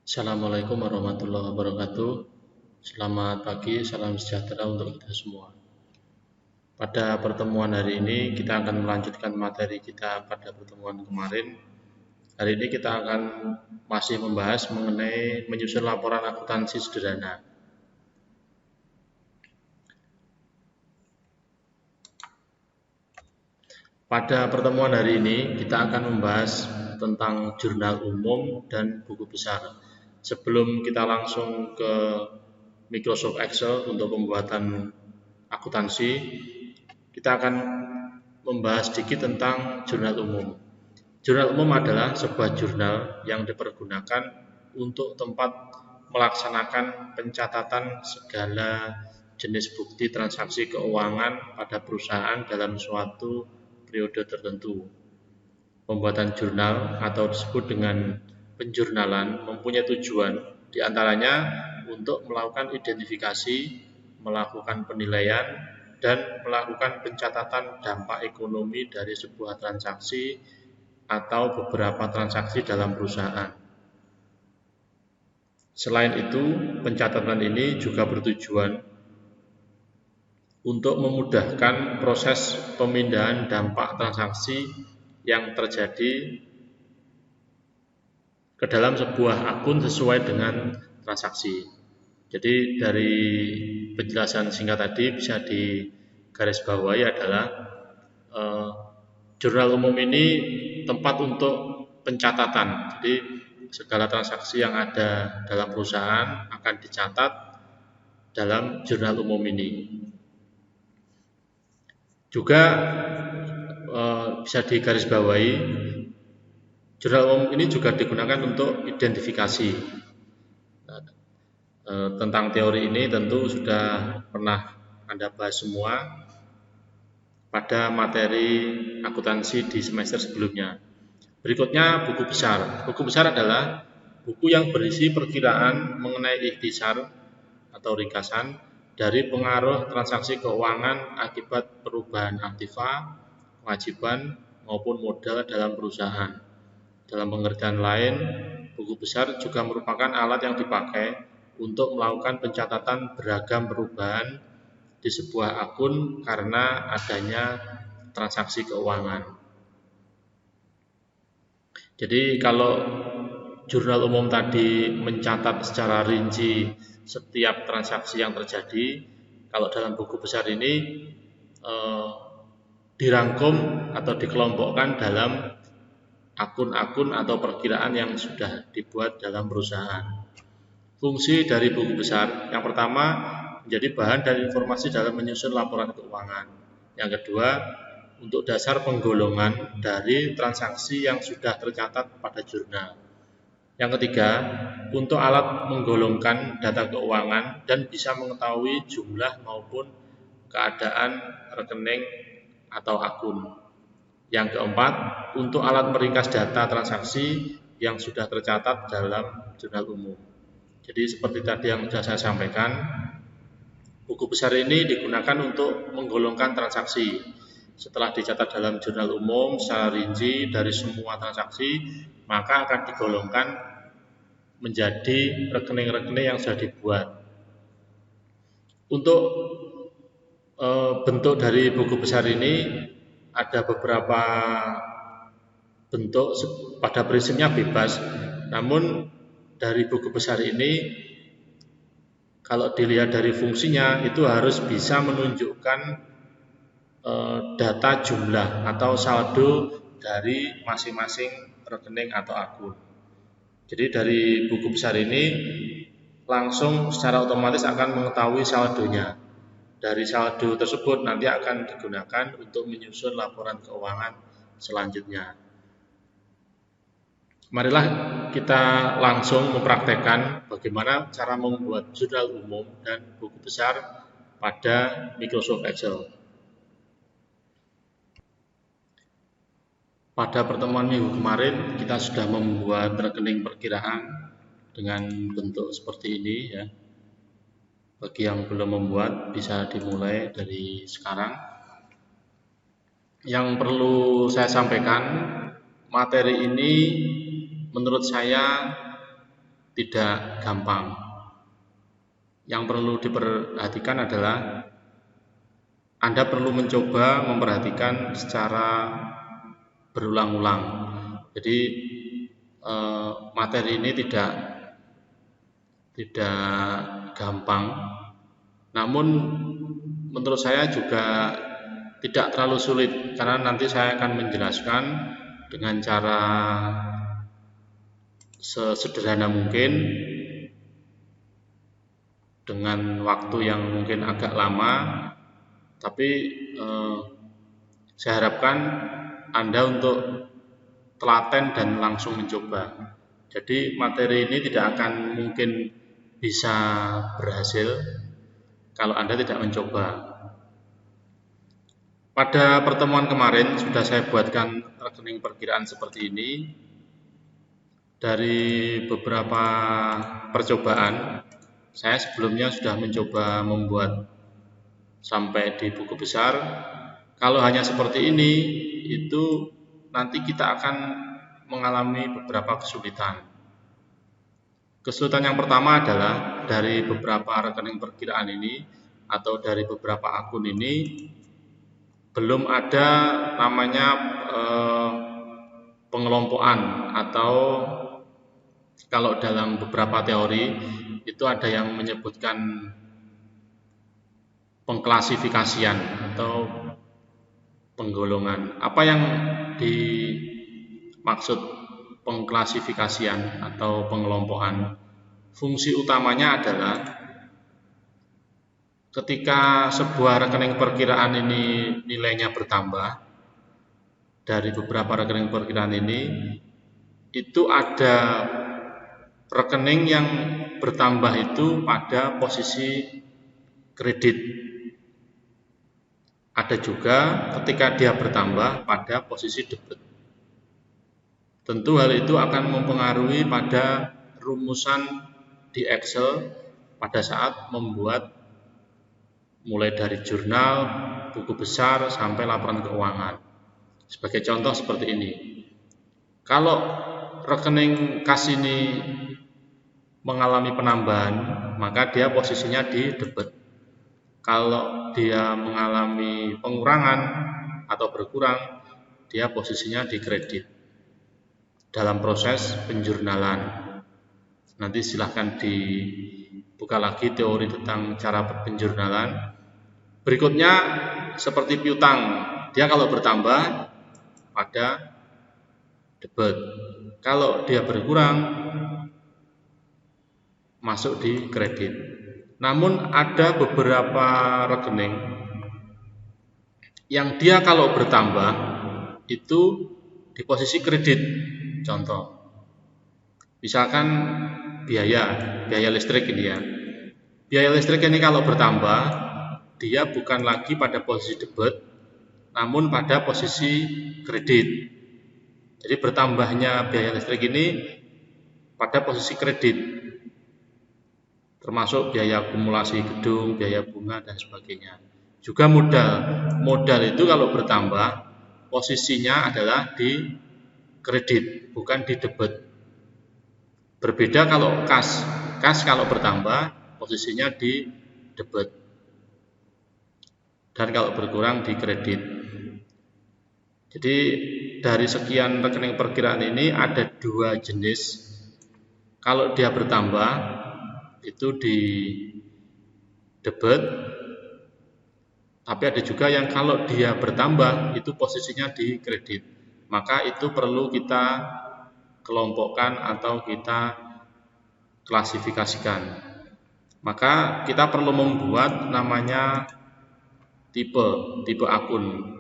Assalamualaikum warahmatullahi wabarakatuh. Selamat pagi, salam sejahtera untuk kita semua. Pada pertemuan hari ini kita akan melanjutkan materi kita pada pertemuan kemarin. Hari ini kita akan masih membahas mengenai menyusun laporan akuntansi sederhana. Pada pertemuan hari ini kita akan membahas tentang jurnal umum dan buku besar. Sebelum kita langsung ke Microsoft Excel untuk pembuatan akuntansi, kita akan membahas sedikit tentang jurnal umum. Jurnal umum adalah sebuah jurnal yang dipergunakan untuk tempat melaksanakan pencatatan segala jenis bukti transaksi keuangan pada perusahaan dalam suatu periode tertentu. Pembuatan jurnal atau disebut dengan penjurnalan mempunyai tujuan diantaranya untuk melakukan identifikasi, melakukan penilaian, dan melakukan pencatatan dampak ekonomi dari sebuah transaksi atau beberapa transaksi dalam perusahaan. Selain itu, pencatatan ini juga bertujuan untuk memudahkan proses pemindahan dampak transaksi yang terjadi ke dalam sebuah akun sesuai dengan transaksi. Jadi dari penjelasan singkat tadi bisa digarisbawahi adalah jurnal umum ini tempat untuk pencatatan. Jadi segala transaksi yang ada dalam perusahaan akan dicatat dalam jurnal umum ini. Juga bisa digarisbawahi, jurnal umum ini juga digunakan untuk identifikasi. Tentang teori ini tentu sudah pernah Anda bahas semua pada materi akuntansi di semester sebelumnya. Berikutnya buku besar. Buku besar adalah buku yang berisi perkiraan mengenai ikhtisar atau ringkasan dari pengaruh transaksi keuangan akibat perubahan aktiva, kewajiban maupun modal dalam perusahaan. Dalam pengertian lain, buku besar juga merupakan alat yang dipakai untuk melakukan pencatatan beragam perubahan di sebuah akun karena adanya transaksi keuangan. Jadi kalau jurnal umum tadi mencatat secara rinci setiap transaksi yang terjadi, kalau dalam buku besar ini dirangkum atau dikelompokkan dalam akun-akun atau perkiraan yang sudah dibuat dalam perusahaan. Fungsi dari buku besar yang pertama menjadi bahan dan informasi dalam menyusun laporan keuangan. Yang kedua, untuk dasar penggolongan dari transaksi yang sudah tercatat pada jurnal. Yang ketiga, untuk alat menggolongkan data keuangan dan bisa mengetahui jumlah maupun keadaan rekening atau akun. Yang keempat, untuk alat meringkas data transaksi yang sudah tercatat dalam jurnal umum. Jadi seperti tadi yang sudah saya sampaikan, buku besar ini digunakan untuk menggolongkan transaksi. Setelah dicatat dalam jurnal umum secara rinci dari semua transaksi, maka akan digolongkan menjadi rekening-rekening yang sudah dibuat. Untuk bentuk dari buku besar ini ada beberapa bentuk, pada prinsipnya bebas. Namun dari buku besar ini kalau dilihat dari fungsinya itu harus bisa menunjukkan data jumlah atau saldo dari masing-masing rekening atau akun. Jadi dari buku besar ini langsung secara otomatis akan mengetahui saldonya. Dari saldo tersebut nanti akan digunakan untuk menyusun laporan keuangan selanjutnya. Marilah kita langsung mempraktekkan bagaimana cara membuat jurnal umum dan buku besar pada Microsoft Excel. Pada pertemuan minggu kemarin kita sudah membuat rekening perkiraan dengan bentuk seperti ini ya. Bagi yang belum membuat bisa dimulai dari sekarang. Yang perlu saya sampaikan, materi ini menurut saya tidak gampang. Yang perlu diperhatikan adalah Anda perlu mencoba memperhatikan secara berulang-ulang. Jadi materi ini tidak gampang, namun menurut saya juga tidak terlalu sulit, karena nanti saya akan menjelaskan dengan cara sesederhana mungkin, dengan waktu yang mungkin agak lama, tapi saya harapkan Anda untuk telaten dan langsung mencoba. Jadi materi ini tidak akan mungkin bisa berhasil kalau Anda tidak mencoba. Pada pertemuan kemarin sudah saya buatkan rekening perkiraan seperti ini. Dari beberapa percobaan, saya sebelumnya sudah mencoba membuat sampai di buku besar. Kalau hanya seperti ini, itu nanti kita akan mengalami beberapa kesulitan. Kesulitan yang pertama adalah dari beberapa rekening perkiraan ini atau dari beberapa akun ini belum ada namanya pengelompokan, atau kalau dalam beberapa teori itu ada yang menyebutkan pengklasifikasian atau penggolongan. Apa yang dimaksud pengklasifikasian atau pengelompokan? Fungsi utamanya adalah ketika sebuah rekening perkiraan ini nilainya bertambah, dari beberapa rekening perkiraan ini itu ada rekening yang bertambah itu pada posisi kredit. Ada juga ketika dia bertambah pada posisi debit. Tentu hal itu akan mempengaruhi pada rumusan di Excel pada saat membuat mulai dari jurnal, buku besar, sampai laporan keuangan. Sebagai contoh seperti ini. Kalau rekening kas ini mengalami penambahan, maka dia posisinya di debit. Kalau dia mengalami pengurangan atau berkurang, dia posisinya di kredit. Dalam proses penjurnalan, nanti silahkan dibuka lagi teori tentang cara penjurnalan. Berikutnya seperti piutang, dia kalau bertambah pada debit, kalau dia berkurang masuk di kredit. Namun ada beberapa rekening yang dia kalau bertambah itu di posisi kredit. Contoh, misalkan biaya listrik ini ya. Biaya listrik ini kalau bertambah, dia bukan lagi pada posisi debit, namun pada posisi kredit. Jadi bertambahnya biaya listrik ini pada posisi kredit, termasuk biaya akumulasi gedung, biaya bunga, dan sebagainya. Juga modal itu kalau bertambah, posisinya adalah di kredit, bukan di debit. Berbeda kalau kas kalau bertambah, posisinya di debit, dan kalau berkurang di kredit. Jadi dari sekian rekening perkiraan ini ada 2 jenis. Kalau dia bertambah itu di debit, tapi ada juga yang kalau dia bertambah itu posisinya di kredit. Maka itu perlu kita kelompokkan atau kita klasifikasikan. Maka kita perlu membuat namanya tipe akun.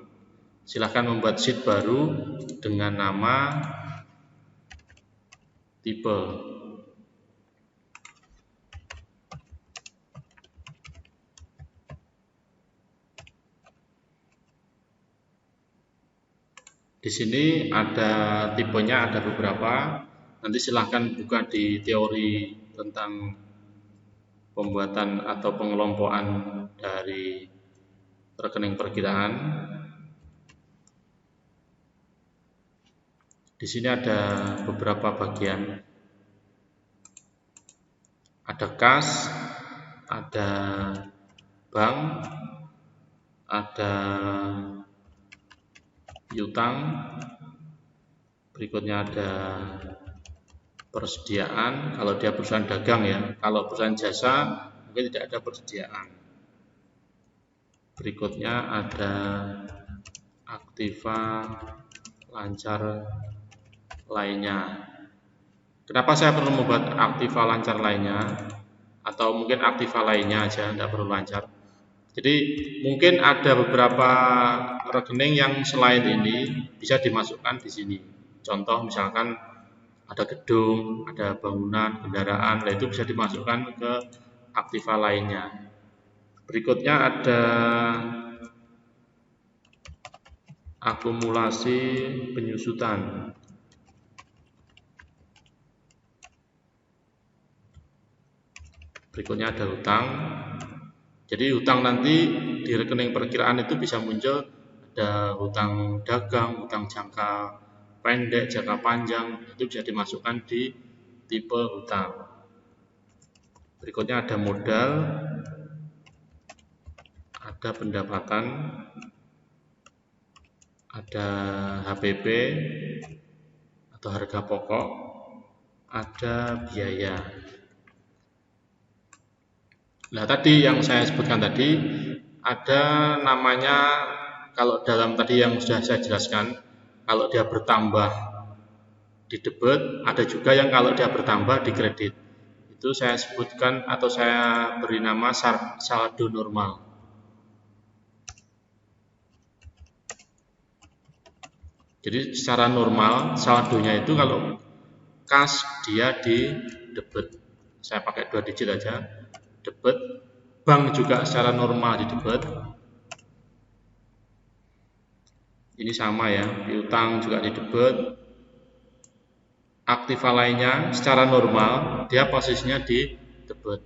Silahkan membuat sheet baru dengan nama tipe. Di sini ada tipenya, ada beberapa. Nanti silahkan buka di teori tentang pembuatan atau pengelompokan dari rekening perkiraan. Di sini ada beberapa bagian. Ada kas, ada bank, ada piutang, berikutnya ada persediaan. Kalau dia perusahaan dagang ya, kalau perusahaan jasa mungkin tidak ada persediaan. Berikutnya ada aktiva lancar lainnya. Kenapa saya perlu membuat aktiva lancar lainnya, atau mungkin aktiva lainnya aja, tidak perlu lancar. Jadi mungkin ada beberapa rekening yang selain ini bisa dimasukkan di sini. Contoh misalkan ada gedung, ada bangunan, kendaraan, nah itu bisa dimasukkan ke aktiva lainnya. Berikutnya ada akumulasi penyusutan. Berikutnya ada hutang. Jadi hutang nanti di rekening perkiraan itu bisa muncul ada hutang dagang, hutang jangka pendek, jangka panjang, itu bisa dimasukkan di tipe hutang. Berikutnya ada modal, ada pendapatan, ada HPP atau harga pokok, ada biaya. Nah tadi yang saya sebutkan tadi ada namanya, kalau dalam tadi yang sudah saya jelaskan, kalau dia bertambah di debit, ada juga yang kalau dia bertambah di kredit. Itu saya sebutkan atau saya beri nama saldo normal. Jadi secara normal saldonya itu kalau kas dia di debit, saya pakai 2 digit aja, debit. Bank juga secara normal di debit. Ini sama ya, piutang juga di debit. Aktiva lainnya secara normal dia posisinya di debit.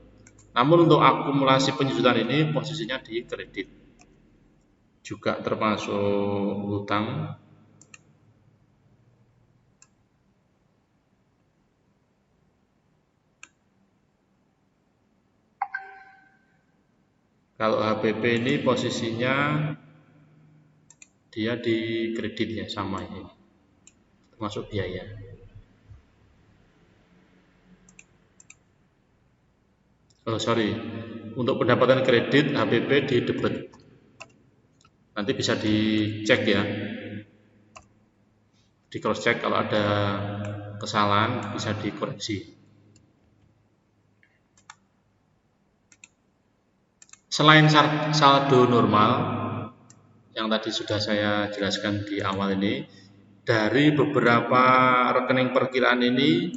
Namun untuk akumulasi penyusutan ini posisinya di kredit. Juga termasuk hutang. Kalau HPP ini posisinya dia di kredit ya, sama ini, termasuk biaya. Untuk pendapatan kredit HPP di debit. Nanti bisa dicek ya, di cross check, kalau ada kesalahan bisa dikoreksi. Selain saldo normal yang tadi sudah saya jelaskan di awal ini, dari beberapa rekening perkiraan ini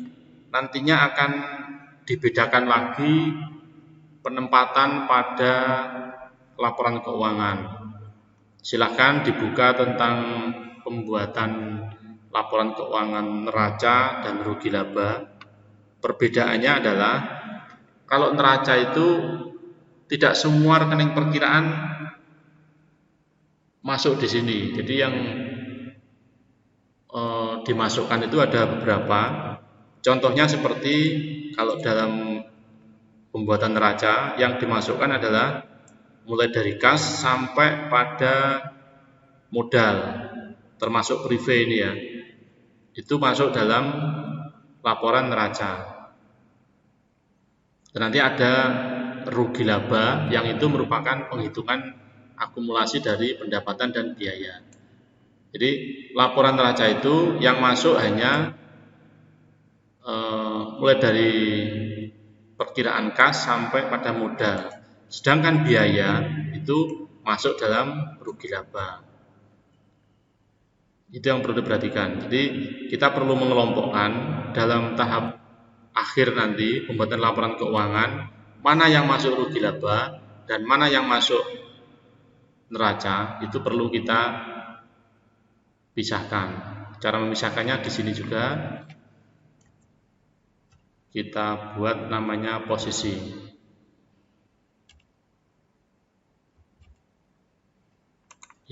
nantinya akan dibedakan lagi penempatan pada laporan keuangan. Silakan dibuka tentang pembuatan laporan keuangan neraca dan rugi laba. Perbedaannya adalah kalau neraca itu tidak semua rekening perkiraan masuk di sini. Jadi yang dimasukkan itu ada beberapa. Contohnya seperti kalau dalam pembuatan neraca yang dimasukkan adalah mulai dari kas sampai pada modal, termasuk prive ini ya, itu masuk dalam laporan neraca. Dan nanti ada rugi laba yang itu merupakan penghitungan akumulasi dari pendapatan dan biaya. Jadi laporan neraca itu yang masuk hanya mulai dari perkiraan kas sampai pada modal. Sedangkan biaya itu masuk dalam rugi laba. Itu yang perlu diperhatikan. Jadi kita perlu mengelompokkan dalam tahap akhir nanti pembuatan laporan keuangan, mana yang masuk rugi laba dan mana yang masuk neraca, itu perlu kita pisahkan. Cara memisahkannya di sini juga kita buat namanya posisi.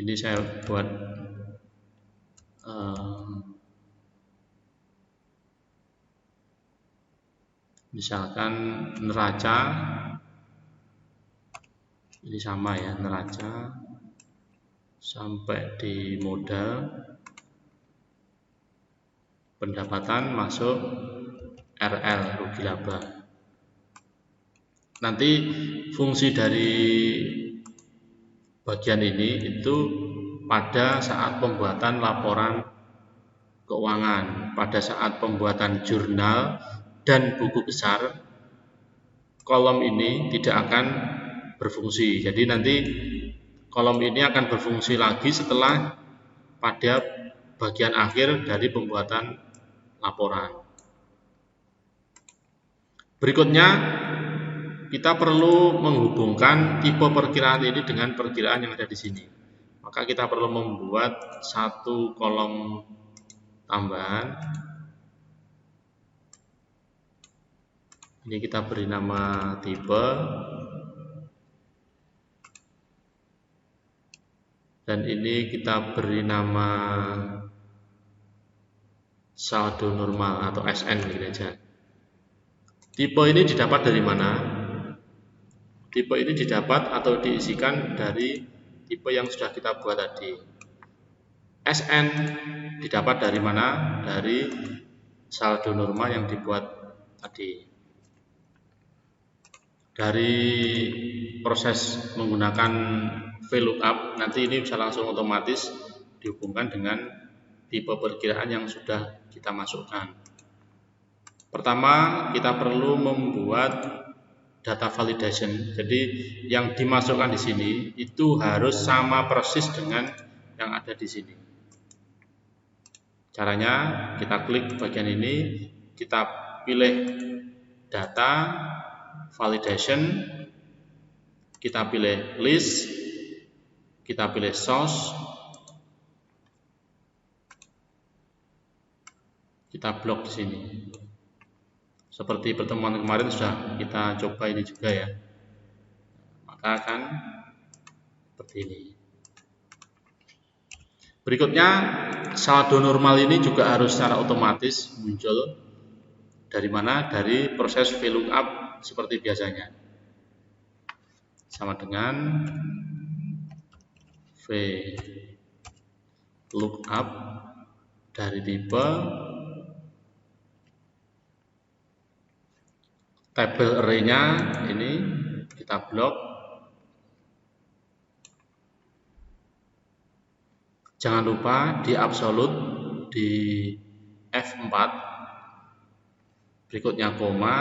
Ini saya buat Misalkan neraca, ini sama ya, neraca sampai di modal, pendapatan masuk RL, rugi laba. Nanti fungsi dari bagian ini itu pada saat pembuatan laporan keuangan, pada saat pembuatan jurnal dan buku besar, kolom ini tidak akan berfungsi. Jadi nanti kolom ini akan berfungsi lagi setelah pada bagian akhir dari pembuatan laporan. Berikutnya kita perlu menghubungkan tipe perkiraan ini dengan perkiraan yang ada di sini. Maka kita perlu membuat satu kolom tambahan. Ini kita beri nama tipe, dan ini kita beri nama saldo normal atau SN gitu aja. Tipe ini didapat dari mana? Tipe ini didapat atau diisikan dari tipe yang sudah kita buat tadi. SN didapat dari mana? Dari saldo normal yang dibuat tadi. Dari proses menggunakan VLOOKUP, nanti ini bisa langsung otomatis dihubungkan dengan tipe perkiraan yang sudah kita masukkan. Pertama, kita perlu membuat data validation. Jadi yang dimasukkan di sini itu harus sama persis dengan yang ada di sini. Caranya kita klik bagian ini, kita pilih data validation, kita pilih list, kita pilih source, kita blok di sini. Seperti pertemuan kemarin sudah kita coba ini juga ya. Maka akan seperti ini. Berikutnya, saldo normal ini juga harus secara otomatis muncul dari mana? Dari proses VLOOKUP seperti biasanya. Sama dengan VLOOKUP dari tipe tabel array-nya ini kita blok. Jangan lupa di absolute di F4, berikutnya koma,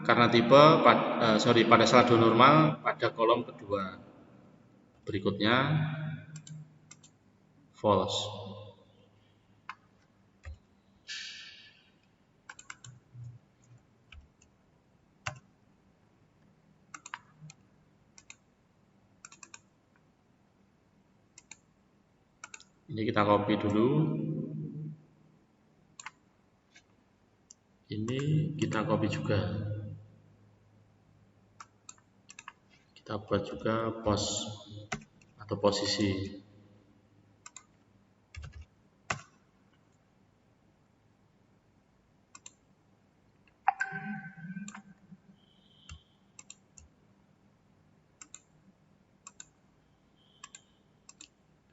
karena tipe pada saldo normal pada kolom kedua, berikutnya false. Ini kita copy dulu. Ini kita copy juga. Kita buat juga pos atau posisi.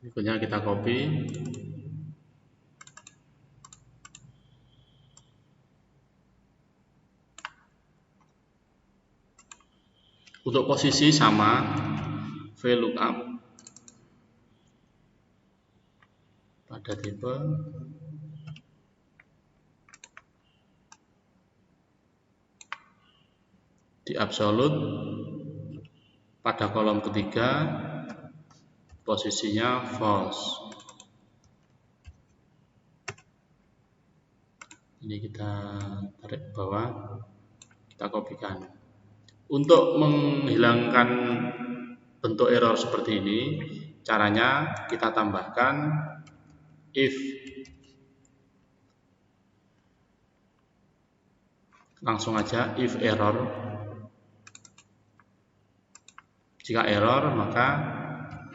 Berikutnya kita copy. Untuk posisi sama, VLOOKUP pada tipe di absolute pada kolom ketiga, posisinya false. Ini kita tarik ke bawah, kita kopikan. Untuk menghilangkan bentuk error seperti ini, caranya kita tambahkan if. Langsung aja if error. Jika error maka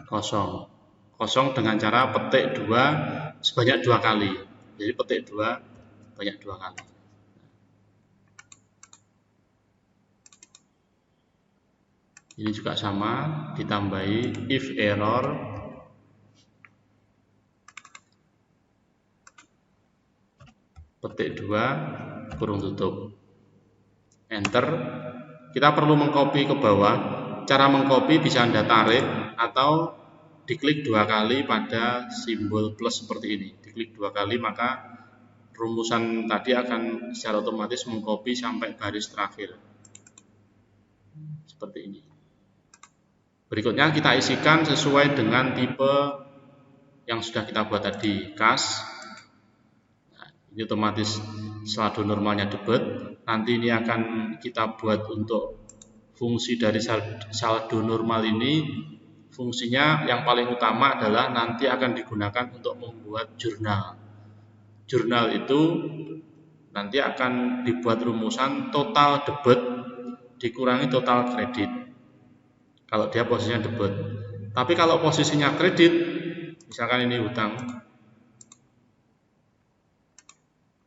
kosong. Kosong dengan cara petik 2 sebanyak 2 kali. Jadi petik 2 banyak 2 kali. Ini juga sama, ditambahi if error petik 2 kurung tutup, enter. Kita perlu mengcopy ke bawah. Cara mengcopy bisa Anda tarik atau diklik 2 kali pada simbol plus seperti ini. Diklik 2 kali maka rumusan tadi akan secara otomatis mengcopy sampai baris terakhir. Seperti ini. Berikutnya kita isikan sesuai dengan tipe yang sudah kita buat tadi, kas. Nah, ini otomatis saldo normalnya debit. Nanti ini akan kita buat untuk fungsi dari saldo normal ini. Fungsinya yang paling utama adalah nanti akan digunakan untuk membuat jurnal. Jurnal itu nanti akan dibuat rumusan total debit dikurangi total kredit. Kalau dia posisinya debit. Tapi kalau posisinya kredit, misalkan ini hutang,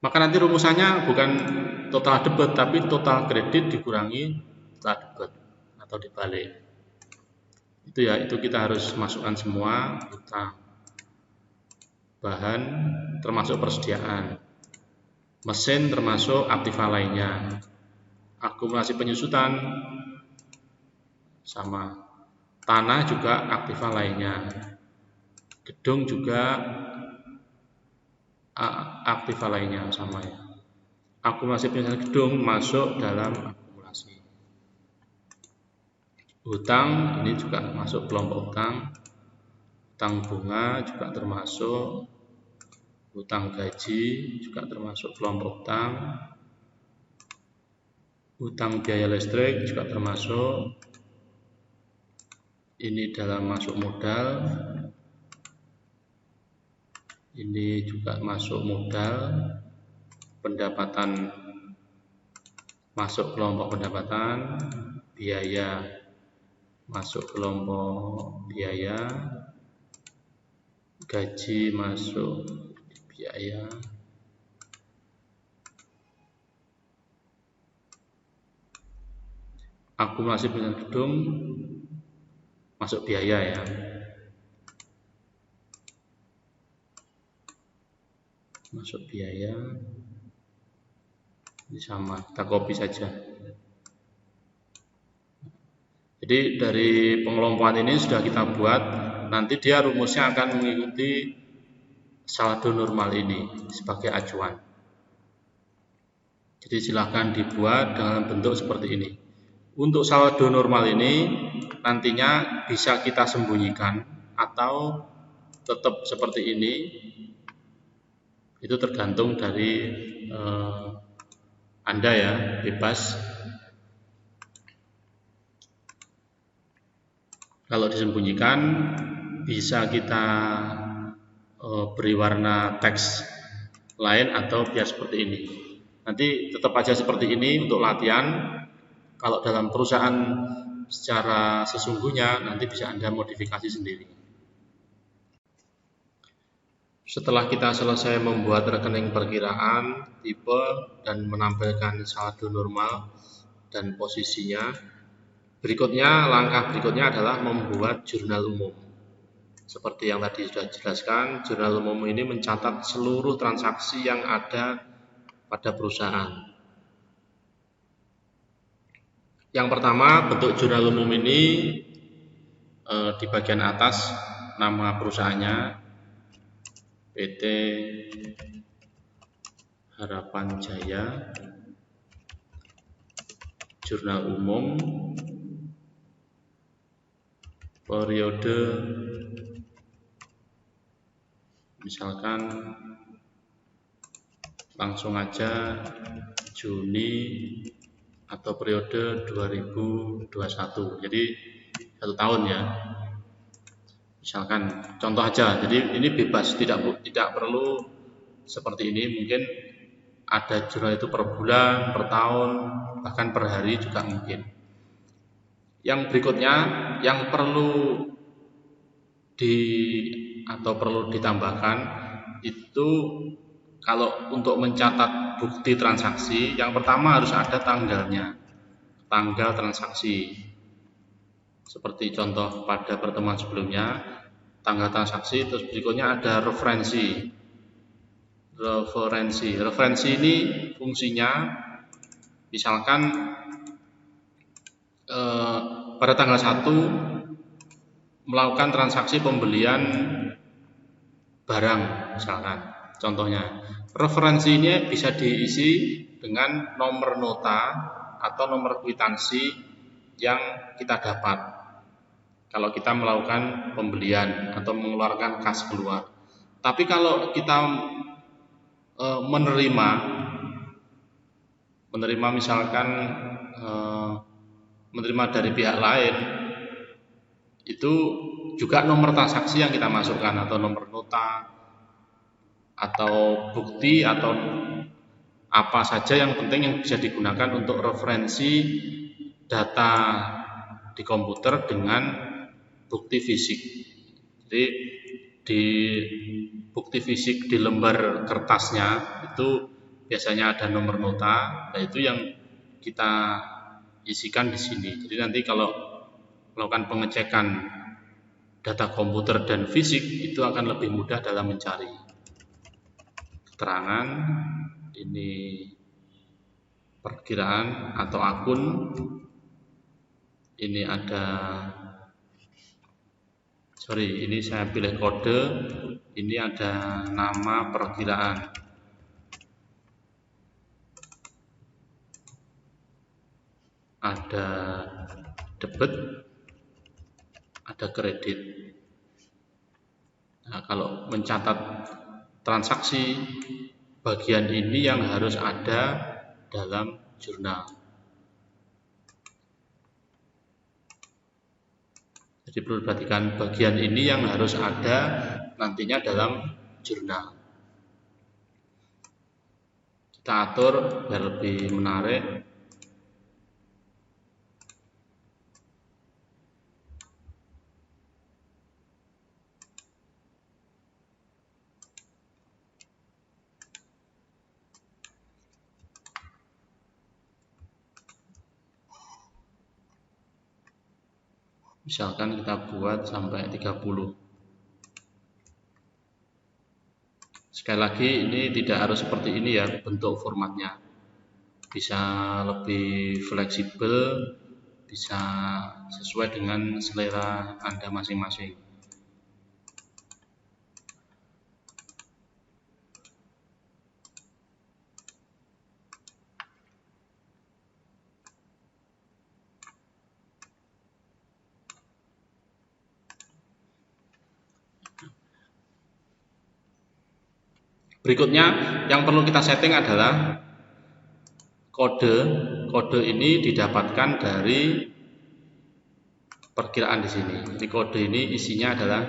maka nanti rumusannya bukan total debit tapi total kredit dikurangi total debit atau dibalik. Itu ya, itu kita harus masukkan semua hutang, bahan termasuk persediaan, mesin termasuk aktiva lainnya, akumulasi penyusutan sama, tanah juga aktiva lainnya, gedung juga aktiva lainnya sama ya. Akumulasi penyusutan gedung masuk dalam akumulasi. Hutang ini juga masuk kelompok hutang. Hutang bunga juga termasuk. Hutang gaji juga termasuk kelompok hutang. Hutang biaya listrik juga termasuk. Ini dalam masuk modal. Ini juga masuk modal. Pendapatan masuk kelompok pendapatan. Biaya masuk kelompok biaya, gaji masuk biaya, akumulasi penyusutan gedung masuk biaya ya. Masuk biaya. Ini sama, kita copy saja. Jadi dari pengelompokan ini sudah kita buat, nanti dia rumusnya akan mengikuti saldo normal ini sebagai acuan. Jadi silahkan dibuat dengan bentuk seperti ini. Untuk saldo normal ini nantinya bisa kita sembunyikan atau tetap seperti ini. Itu tergantung dari Anda ya, bebas. Kalau disembunyikan bisa kita beri warna teks lain atau biar seperti ini. Nanti tetap aja seperti ini untuk latihan. Kalau dalam perusahaan secara sesungguhnya nanti bisa Anda modifikasi sendiri. Setelah kita selesai membuat rekening perkiraan, tipe, dan menampilkan saldo normal dan posisinya, langkah berikutnya adalah membuat jurnal umum. Seperti yang tadi sudah dijelaskan, jurnal umum ini mencatat seluruh transaksi yang ada pada perusahaan. Yang pertama, bentuk jurnal umum ini di bagian atas nama perusahaannya, PT Harapan Jaya, jurnal umum, periode misalkan langsung aja Juni atau periode 2021, jadi 1 tahun ya, misalkan contoh aja. Jadi ini bebas, tidak perlu seperti ini. Mungkin ada jurnal itu per bulan, per tahun, bahkan per hari juga mungkin. Yang berikutnya yang perlu ditambahkan itu, kalau untuk mencatat bukti transaksi, yang pertama harus ada tanggalnya, tanggal transaksi. seperti contoh pada pertemuan sebelumnya, tanggal transaksi. Terus berikutnya ada referensi. Referensi ini fungsinya misalkan pada tanggal 1 melakukan transaksi pembelian barang misalkan. Contohnya, referensi ini bisa diisi dengan nomor nota atau nomor kwitansi yang kita dapat kalau kita melakukan pembelian atau mengeluarkan kas keluar. Tapi kalau kita menerima misalkan menerima dari pihak lain, itu juga nomor transaksi yang kita masukkan atau nomor nota atau bukti atau apa saja yang penting yang bisa digunakan untuk referensi data di komputer dengan bukti fisik. Jadi di bukti fisik di lembar kertasnya itu biasanya ada nomor nota, nah itu yang kita isikan di sini. Jadi nanti kalau melakukan pengecekan data komputer dan fisik itu akan lebih mudah dalam mencari keterangan. Ini perkiraan atau akun. Ini ada, ini saya pilih kode. Ini ada nama perkiraan. Ada debit, ada kredit. Nah, kalau mencatat transaksi, bagian ini yang harus ada dalam jurnal. Jadi perlu perhatikan bagian ini yang harus ada nantinya dalam jurnal. Kita atur biar lebih menarik. Misalkan kita buat sampai 30. Sekali lagi ini tidak harus seperti ini ya bentuk formatnya. Bisa lebih fleksibel, bisa sesuai dengan selera Anda masing-masing. Berikutnya yang perlu kita setting adalah kode. Kode ini didapatkan dari perkiraan di sini. Jadi kode ini isinya adalah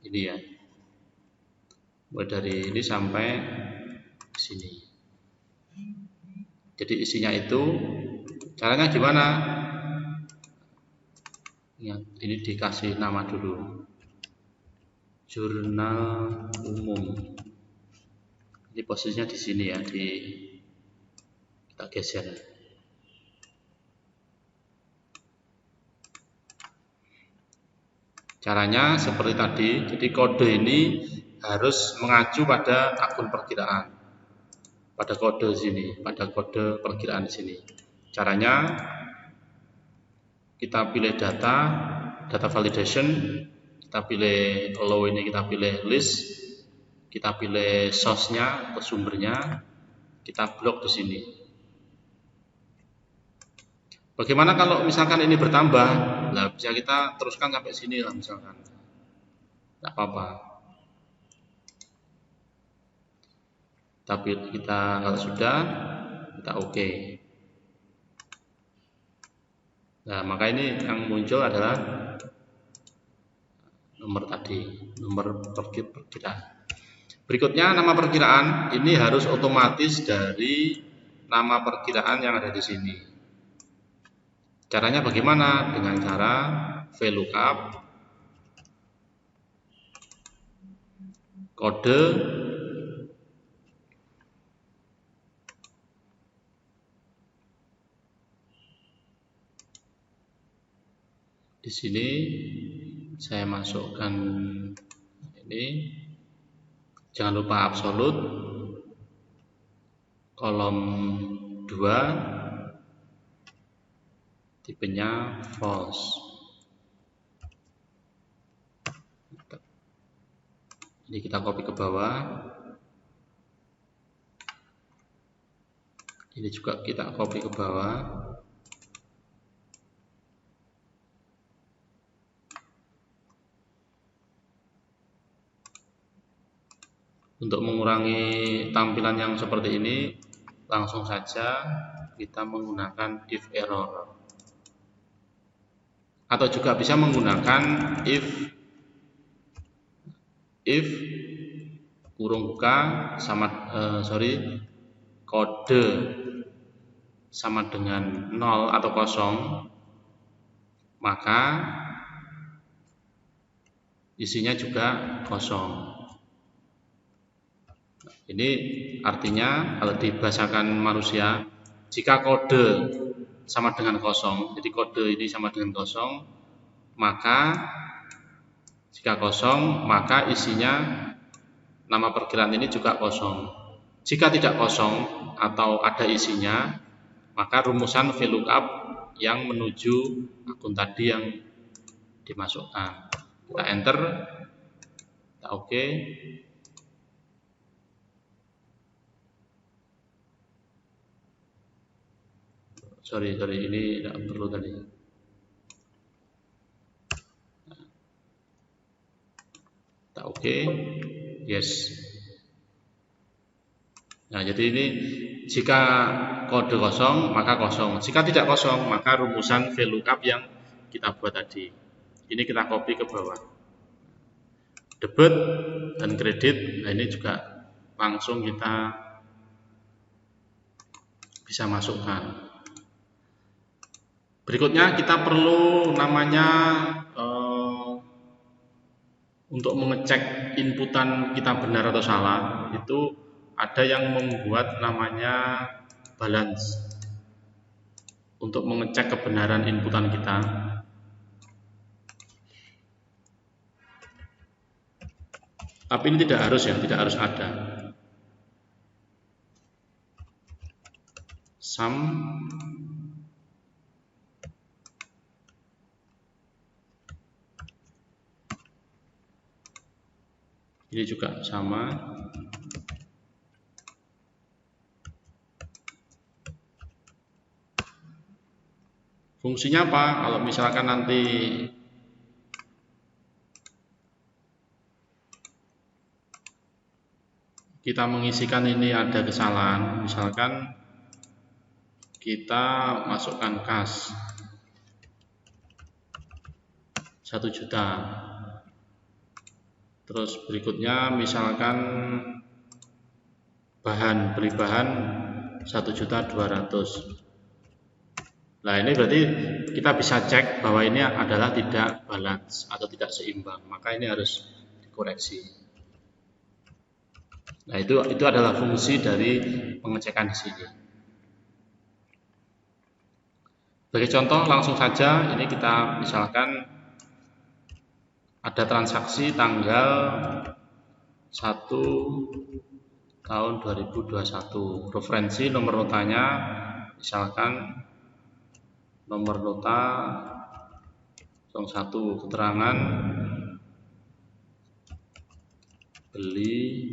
ini ya. Mulai dari ini sampai sini. Jadi isinya itu caranya gimana? Ya, ini dikasih nama dulu. Jurnal umum. Ini posisinya di sini ya, kita geser. Caranya seperti tadi. Jadi kode ini harus mengacu pada akun perkiraan. Pada kode sini, pada kode perkiraan di sini. Caranya kita pilih data validation, kita pilih allow ini, kita pilih list. Kita pilih source-nya atau sumbernya, kita blok di sini. Bagaimana kalau misalkan ini bertambah? Nah, bisa kita teruskan sampai sini lah misalkan. Tidak apa-apa. Tapi kita kalau sudah, kita oke. Nah, maka ini yang muncul adalah nomor tadi, nomor perkiraan. Berikutnya nama perkiraan ini harus otomatis dari nama perkiraan yang ada di sini. Caranya bagaimana? Dengan cara VLOOKUP kode Di sini saya masukkan ini, jangan lupa absolut, kolom 2 tipenya false. Ini kita copy ke bawah, ini juga kita copy ke bawah. Untuk mengurangi tampilan yang seperti ini, langsung saja kita menggunakan if error, atau juga bisa menggunakan if kurung buka sama kode sama dengan 0 atau 0, maka isinya juga kosong. Ini artinya kalau dibahasakan manusia, jika kode sama dengan 0, jadi kode ini sama dengan 0, maka jika 0, maka isinya nama perkiraan ini juga kosong. Jika tidak kosong atau ada isinya, maka rumusan VLOOKUP yang menuju akun tadi yang dimasukkan. Kita enter, kita oke. Sorry, ini tidak perlu tadi. Kita oke, yes. Nah, jadi ini jika kode kosong maka kosong, jika tidak kosong maka rumusan VLOOKUP yang kita buat tadi. Ini kita copy ke bawah. Debit dan kredit, nah ini juga langsung kita bisa masukkan. Berikutnya kita perlu namanya untuk mengecek inputan kita benar atau salah, itu ada yang membuat namanya balance untuk mengecek kebenaran inputan kita. Tapi ini tidak harus ya, tidak harus ada. Sum ini juga sama. Fungsinya apa? Kalau misalkan nanti kita mengisikan ini ada kesalahan, misalkan kita masukkan kas 1 juta, terus berikutnya misalkan beli bahan 1.200.000. Nah, ini berarti kita bisa cek bahwa ini adalah tidak balance atau tidak seimbang, maka ini harus dikoreksi. Nah, itu adalah fungsi dari pengecekan di sini. Sebagai contoh langsung saja, ini kita misalkan ada transaksi tanggal 1 tahun 2021. Referensi nomor notanya misalkan nomor nota 01, keterangan beli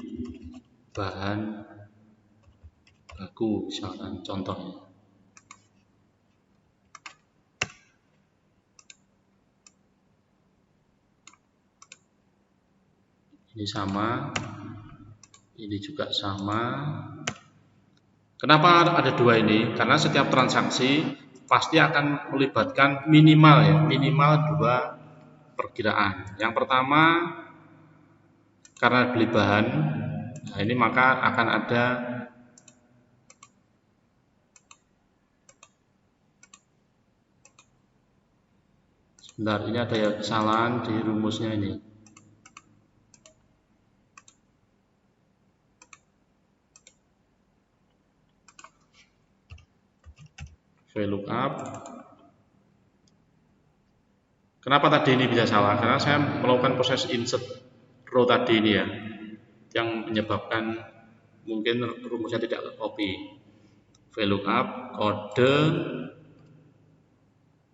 bahan baku misalkan contohnya. Ini sama, ini juga sama. Kenapa ada dua ini? Karena setiap transaksi pasti akan melibatkan minimal 2 perkiraan. Yang pertama karena beli bahan, nah ini maka akan ada sebentar, ini ada ya kesalahan di rumusnya ini. VLOOKUP Kenapa tadi ini bisa salah? Karena saya melakukan proses insert row tadi ini ya, yang menyebabkan mungkin rumusnya tidak copy. VLOOKUP kode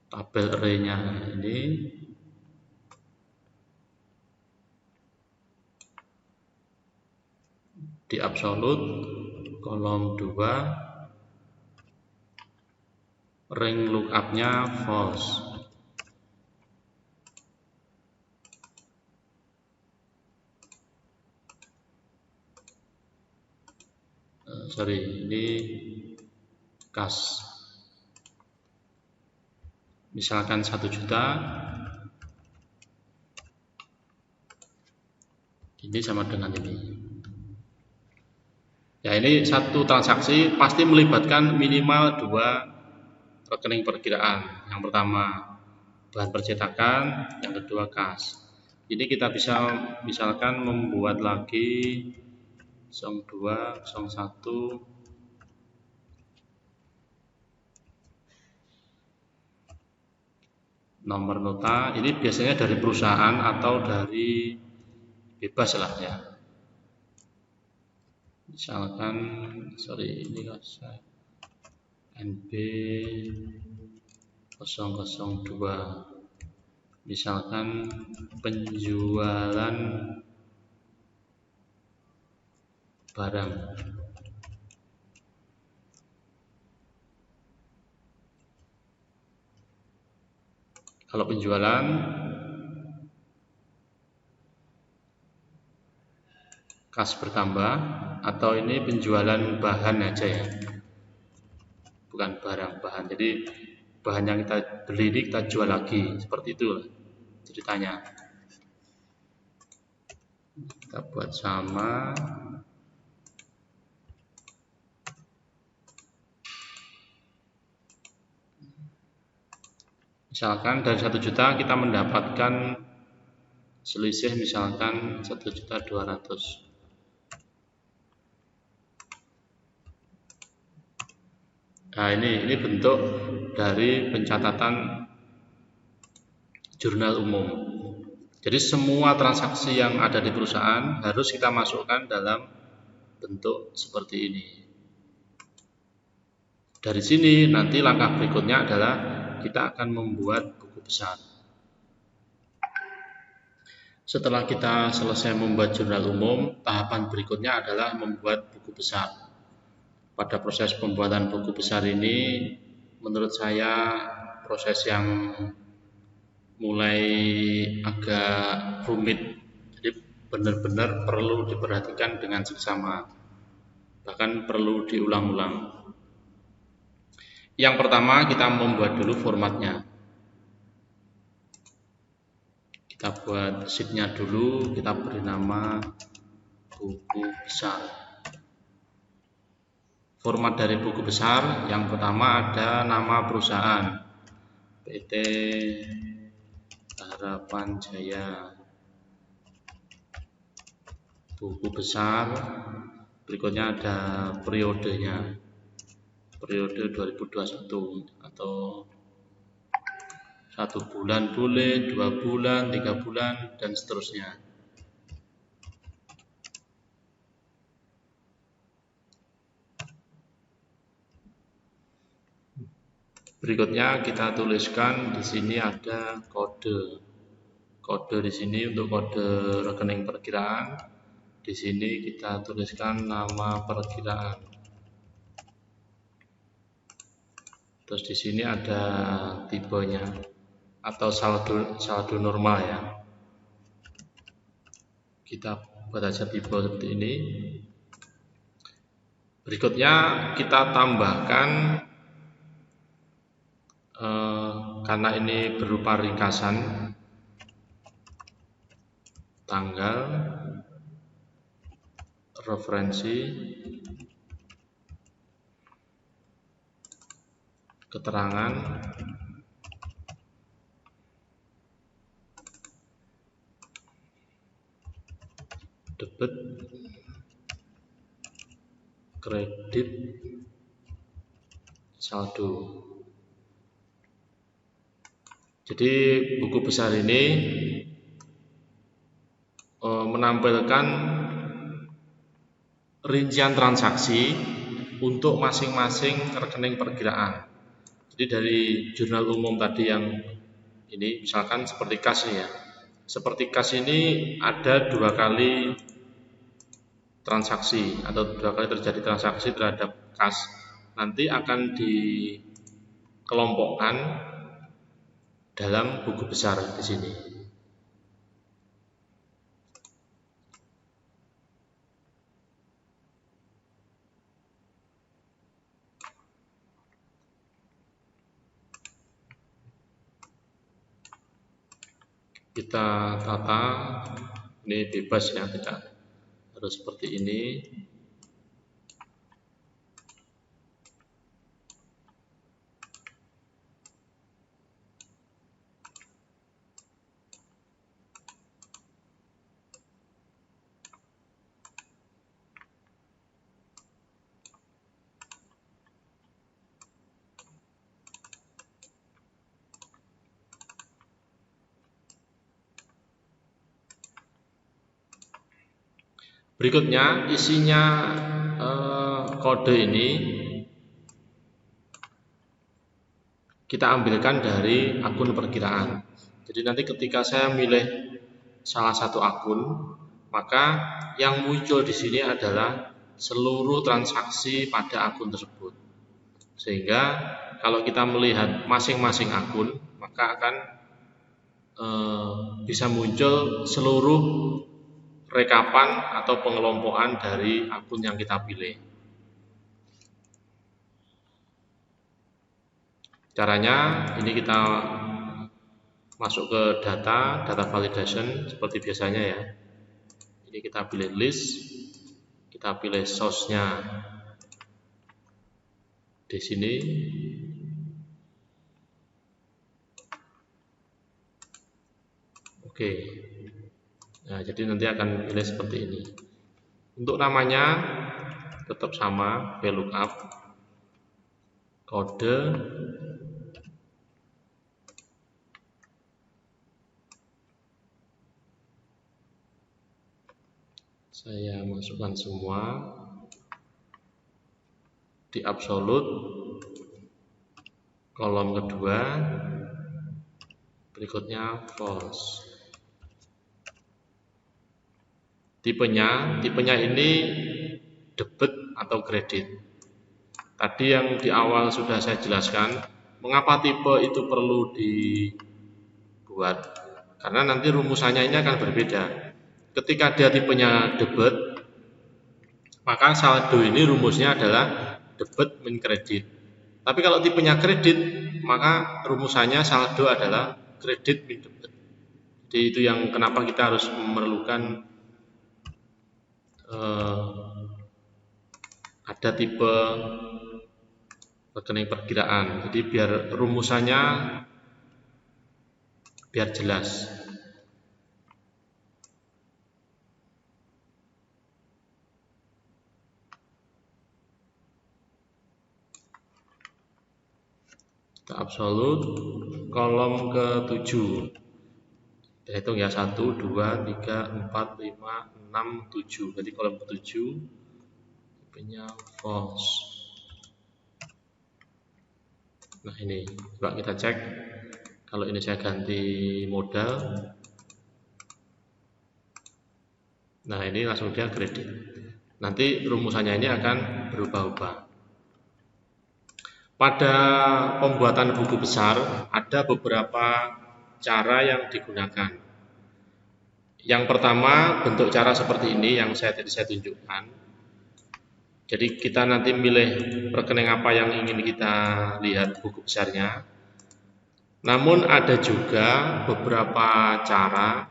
tabel array-nya ini di absolute kolom 2 ring lookup-nya false. Sorry, ini kas. Misalkan 1 juta, ini sama dengan ini. Ya, ini satu transaksi pasti melibatkan minimal 2 rekening perkiraan. Yang pertama bahan percetakan, yang kedua kas. Ini kita bisa misalkan membuat lagi 02, 01, nomor nota. Ini biasanya dari perusahaan atau dari bebas lah ya. Misalkan, sorry ini saya NB 002. Misalkan penjualan barang. Kalau penjualan kas bertambah, atau ini penjualan bahan aja ya, bukan barang, bahan. Jadi bahan yang kita beli ini kita jual lagi, seperti itu ceritanya. Kita buat sama. Misalkan dari 1 juta kita mendapatkan selisih misalkan 1.200.000. Nah, ini bentuk dari pencatatan jurnal umum. Jadi semua transaksi yang ada di perusahaan harus kita masukkan dalam bentuk seperti ini. Dari sini nanti langkah berikutnya adalah kita akan membuat buku besar. Setelah kita selesai membuat jurnal umum, tahapan berikutnya adalah membuat buku besar. Pada proses pembuatan buku besar ini, menurut saya proses yang mulai agak rumit. Jadi benar-benar perlu diperhatikan dengan seksama, bahkan perlu diulang-ulang. Yang pertama kita membuat dulu formatnya. Kita buat sheet-nya dulu, kita beri nama buku besar. Format dari buku besar yang pertama ada nama perusahaan, PT Harapan Jaya. Buku besar, berikutnya ada periodenya, periode 2021 atau 1 bulan boleh, 2 bulan, 3 bulan, dan seterusnya. Berikutnya kita tuliskan di sini ada kode. Kode di sini untuk kode rekening perkiraan. Di sini kita tuliskan nama perkiraan. Terus di sini ada tipenya atau saldo normal ya. Kita buat aja tipe seperti ini. Berikutnya kita tambahkan karena ini berupa ringkasan, tanggal, referensi, keterangan, debit, kredit, saldo. Jadi buku besar ini menampilkan rincian transaksi untuk masing-masing rekening perkiraan. Jadi dari jurnal umum tadi yang ini, misalkan seperti kas ini ya. Seperti kas ini ada 2 kali transaksi atau 2 kali terjadi transaksi terhadap kas. Nanti akan dikelompokkan dalam buku besar di sini. Kita tata, ini bebas ya, tidak harus seperti ini. Berikutnya isinya kode ini kita ambilkan dari akun perkiraan. Jadi nanti ketika saya milih salah satu akun, maka yang muncul di sini adalah seluruh transaksi pada akun tersebut. Sehingga kalau kita melihat masing-masing akun, maka akan bisa muncul seluruh rekapan atau pengelompokan dari akun yang kita pilih. Caranya ini kita masuk ke data validation seperti biasanya ya. Ini kita pilih list, kita pilih source-nya di sini. Oke. Nah, jadi nanti akan pilih seperti ini. Untuk namanya tetap sama, VLOOKUP, kode, saya masukkan semua di absolute, kolom kedua, berikutnya false. Tipenya ini debit atau kredit. Tadi yang di awal sudah saya jelaskan, mengapa tipe itu perlu dibuat, karena nanti rumusannya ini akan berbeda. Ketika dia tipenya debit, maka saldo ini rumusnya adalah debit min kredit. Tapi kalau tipenya kredit, maka rumusannya saldo adalah kredit min debit. Jadi itu yang kenapa kita harus memerlukan ada tipe rekening perkiraan. Jadi biar rumusannya biar jelas. Kita absolute, kolom ke-7. Kita hitung ya, 1, 2, 3, 4, 5, 6, 7. Jadi kolom ke-7 tipenya false. Nah ini, coba kita cek. Kalau ini saya ganti modal, nah ini langsung dia kredit. Nanti rumusannya ini akan berubah-ubah. Pada pembuatan buku besar ada beberapa cara yang digunakan. Yang pertama, bentuk cara seperti ini yang saya tunjukkan. Jadi kita nanti milih rekening apa yang ingin kita lihat buku besarnya. Namun ada juga beberapa cara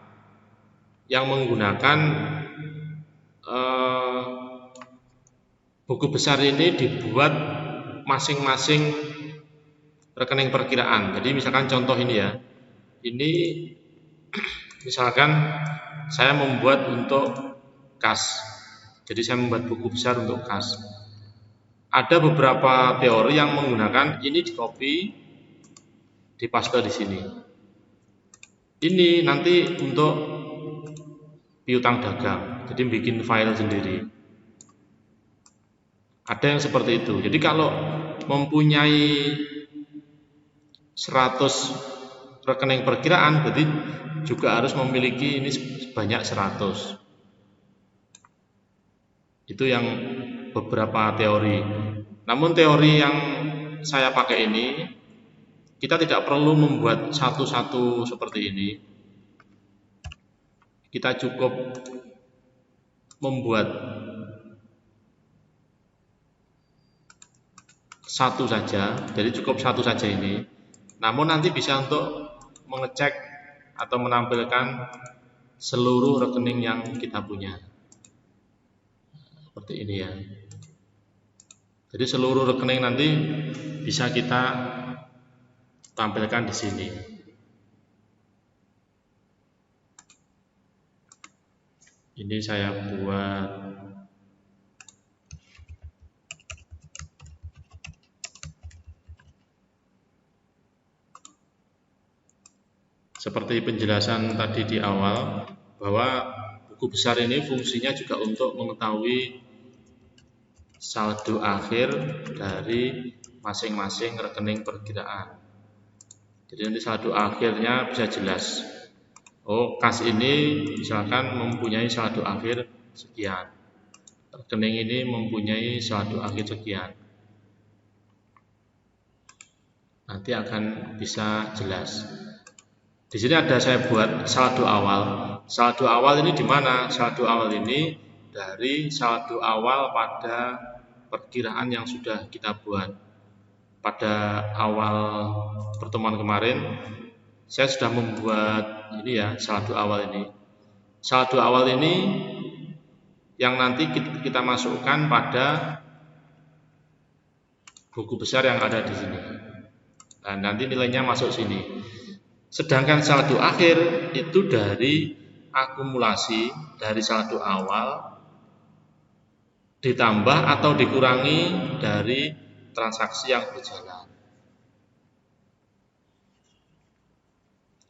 yang menggunakan buku besar ini dibuat masing-masing rekening perkiraan. Jadi misalkan contoh ini ya, ini misalkan saya membuat untuk kas. Jadi saya membuat buku besar untuk kas. Ada beberapa teori yang menggunakan ini di copy, dipaste di sini. Ini nanti untuk piutang dagang, jadi bikin file sendiri. Ada yang seperti itu. Jadi kalau mempunyai 100 rekening perkiraan, berarti juga harus memiliki ini sebanyak 100. Itu yang beberapa teori. Namun teori yang saya pakai ini, kita tidak perlu membuat satu-satu seperti ini. Kita cukup membuat satu saja, jadi cukup satu saja ini. Namun nanti bisa untuk mengecek atau menampilkan seluruh rekening yang kita punya. Seperti ini ya. Jadi seluruh rekening nanti bisa kita tampilkan di sini. Ini saya buat seperti penjelasan tadi di awal, bahwa buku besar ini fungsinya juga untuk mengetahui saldo akhir dari masing-masing rekening perkiraan. Jadi nanti saldo akhirnya bisa jelas. Oh, kas ini misalkan mempunyai saldo akhir sekian. Rekening ini mempunyai saldo akhir sekian. Nanti akan bisa jelas. Di sini ada saya buat saldo awal. Saldo awal ini di mana? Saldo awal ini dari saldo awal pada perkiraan yang sudah kita buat. Pada awal pertemuan kemarin saya sudah membuat ini ya, saldo awal ini. Saldo awal ini yang nanti kita masukkan pada buku besar yang ada di sini. Dan nanti nilainya masuk sini. Sedangkan saldo akhir itu dari akumulasi dari saldo awal ditambah atau dikurangi dari transaksi yang berjalan.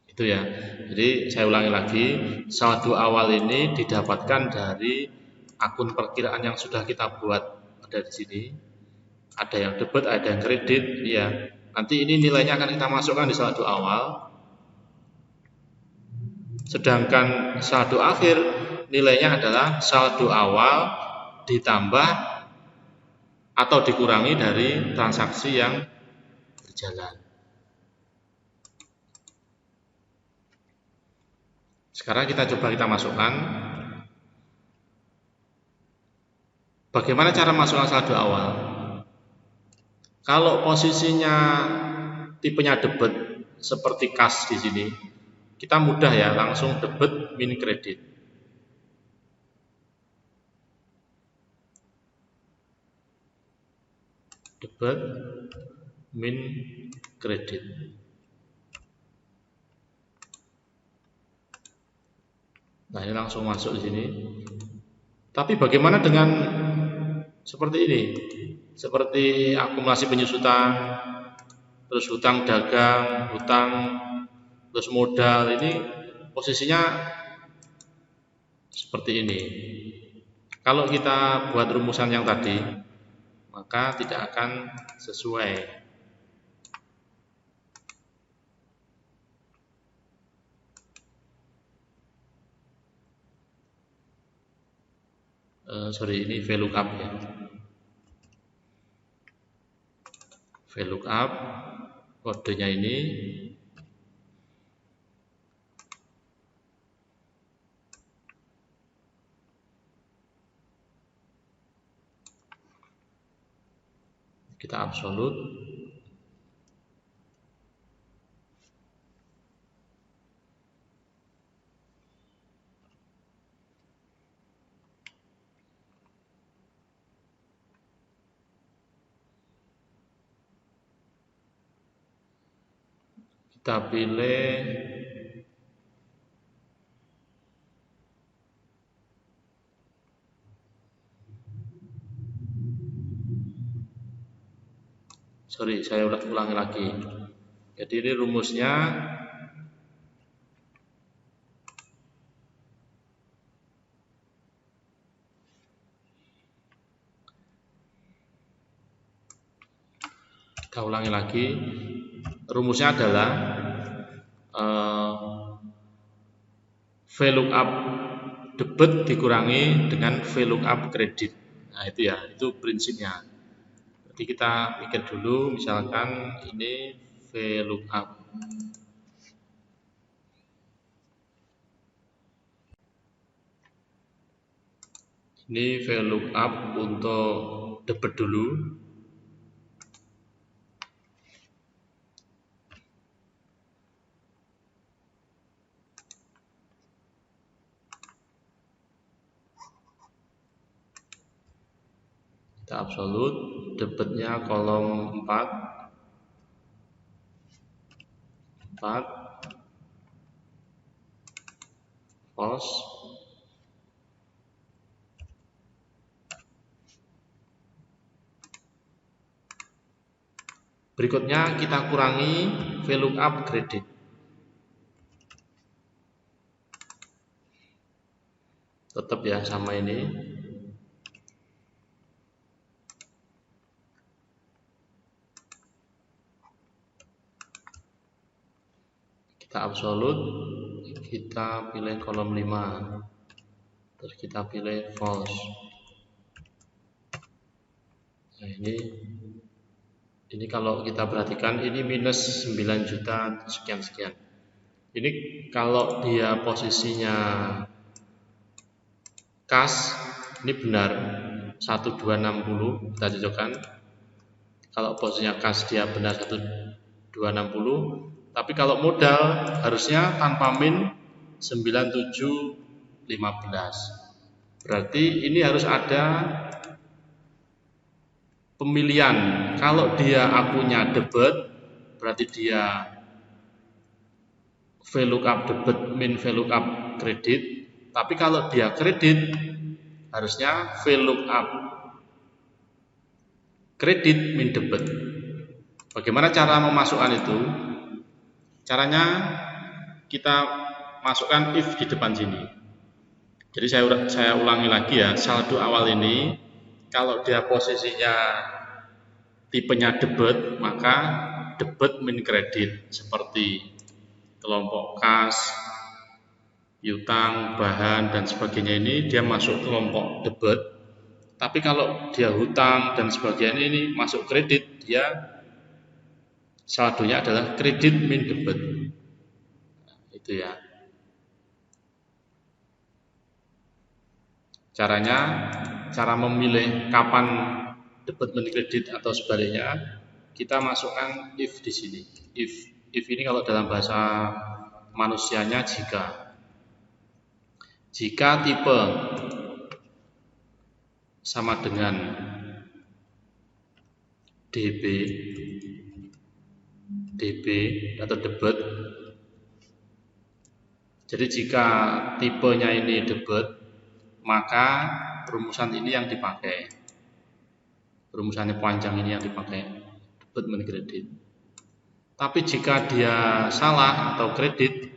Itu ya. Jadi saya ulangi lagi, saldo awal ini didapatkan dari akun perkiraan yang sudah kita buat, ada di sini. Ada yang debit, ada yang kredit, ya. Nanti ini nilainya akan kita masukkan di saldo awal. Sedangkan saldo akhir nilainya adalah saldo awal ditambah atau dikurangi dari transaksi yang berjalan. Sekarang kita coba masukkan. Bagaimana cara masukkan saldo awal? Kalau posisinya tipenya debit seperti kas di sini, kita mudah ya, langsung debit min kredit. Debit min kredit. Nah, ini langsung masuk di sini. Tapi bagaimana dengan seperti ini? Seperti akumulasi penyusutan, terus hutang dagang, hutang, terus modal, ini posisinya seperti ini. Kalau kita buat rumusan yang tadi, maka tidak akan sesuai. Ini VLOOKUP ya. VLOOKUP kodenya ini kita absolut, kita pilih saya ulangi lagi. Jadi ini rumusnya Kita ulangi lagi. Rumusnya adalah VLOOKUP debit dikurangi dengan VLOOKUP kredit. Nah itu ya, itu prinsipnya. Jadi kita pikir dulu, misalkan ini VLOOKUP. Ini VLOOKUP untuk debit dulu. Kita absolut, debitnya kolom 4 false. Berikutnya kita kurangi VLOOKUP kredit. Tetap ya sama ini. Kita absolut, kita pilih kolom 5, terus kita pilih false. Nah ini kalau kita perhatikan ini minus 9 juta sekian-sekian. Ini kalau dia posisinya kas, ini benar 1260, kita cocokkan. Kalau posisinya kas dia benar 1260. Tapi kalau modal harusnya tanpa min 9715. Berarti ini harus ada pemilihan. Kalau dia akunnya debit, berarti dia VLOOKUP debit min VLOOKUP kredit. Tapi kalau dia kredit, harusnya VLOOKUP kredit min debit. Bagaimana cara memasukkan itu? Caranya kita masukkan if di depan sini. Jadi saya ulangi lagi ya, saldo awal ini kalau dia posisinya tipenya debit, maka debit min kredit seperti kelompok kas, piutang, bahan dan sebagainya ini dia masuk kelompok debit. Tapi kalau dia hutang dan sebagainya ini masuk kredit, dia saldonya adalah kredit min debit. Nah, itu ya. Caranya, cara memilih kapan debit min kredit atau sebaliknya, kita masukkan if di sini. If ini kalau dalam bahasa manusianya jika. Jika tipe sama dengan DB atau debit. Jadi jika tipenya ini debit, maka rumusan ini yang dipakai. Rumusannya panjang ini yang dipakai, debit min kredit. Tapi jika dia salah atau kredit,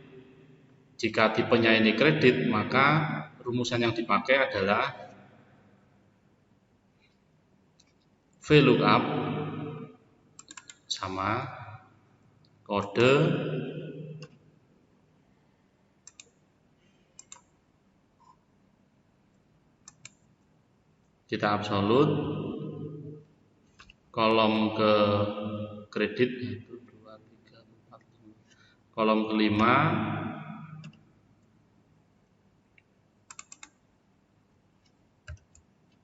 jika tipenya ini kredit, maka rumusan yang dipakai adalah VLOOKUP sama kode kita absolut kolom ke kredit itu 2, 3, 4, 5. Kolom kelima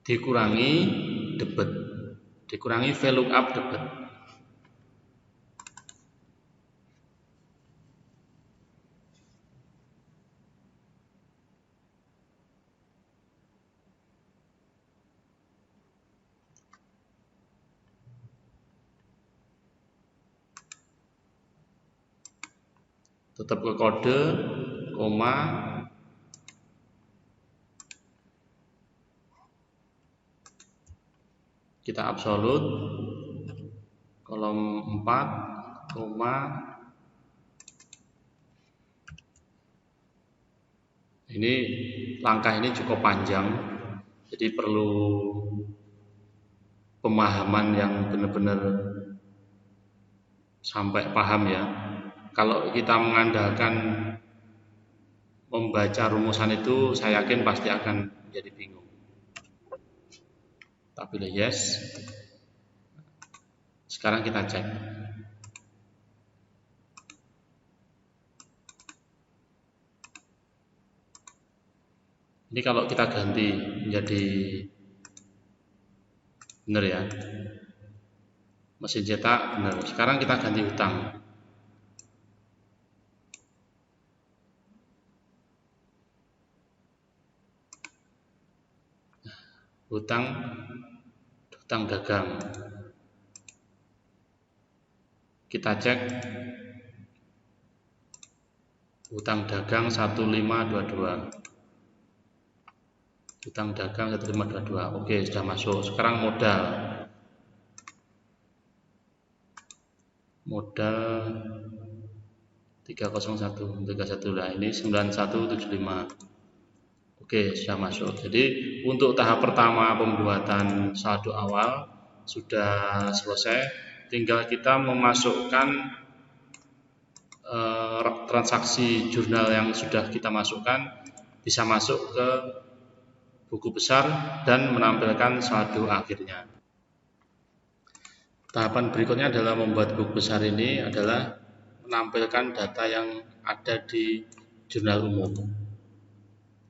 dikurangi debit, dikurangi VLOOKUP debit. Tetap ke kode, koma, kita absolut kolom 4, koma, ini langkah ini cukup panjang, jadi perlu pemahaman yang benar-benar sampai paham ya. Kalau kita mengandalkan membaca rumusan itu, saya yakin pasti akan menjadi bingung. Kita pilih yes. Sekarang kita cek. Ini kalau kita ganti menjadi benar ya, mesin cetak benar. Sekarang kita ganti hutang. Hutang dagang. Kita cek hutang dagang 1522. Hutang dagang 1522. Oke, sudah masuk. Sekarang modal 301 lah, ini 9175. Oke, sudah masuk. Jadi untuk tahap pertama pembuatan saldo awal sudah selesai. Tinggal kita memasukkan transaksi jurnal yang sudah kita masukkan, bisa masuk ke buku besar dan menampilkan saldo akhirnya. Tahapan berikutnya adalah membuat buku besar. Ini adalah menampilkan data yang ada di jurnal umum.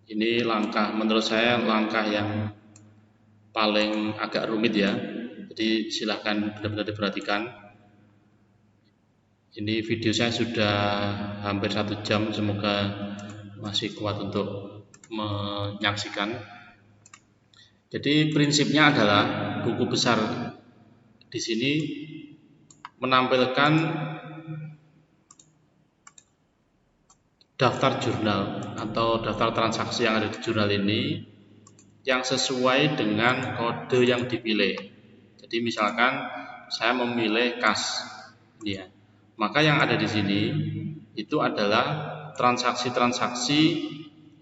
Ini langkah, menurut saya langkah yang paling agak rumit ya. Jadi silahkan benar-benar diperhatikan. Ini video saya sudah hampir 1 jam, semoga masih kuat untuk menyaksikan. Jadi prinsipnya adalah buku besar di sini menampilkan daftar jurnal atau daftar transaksi yang ada di jurnal ini yang sesuai dengan kode yang dipilih. Jadi misalkan saya memilih kas, ya, maka yang ada di sini itu adalah transaksi-transaksi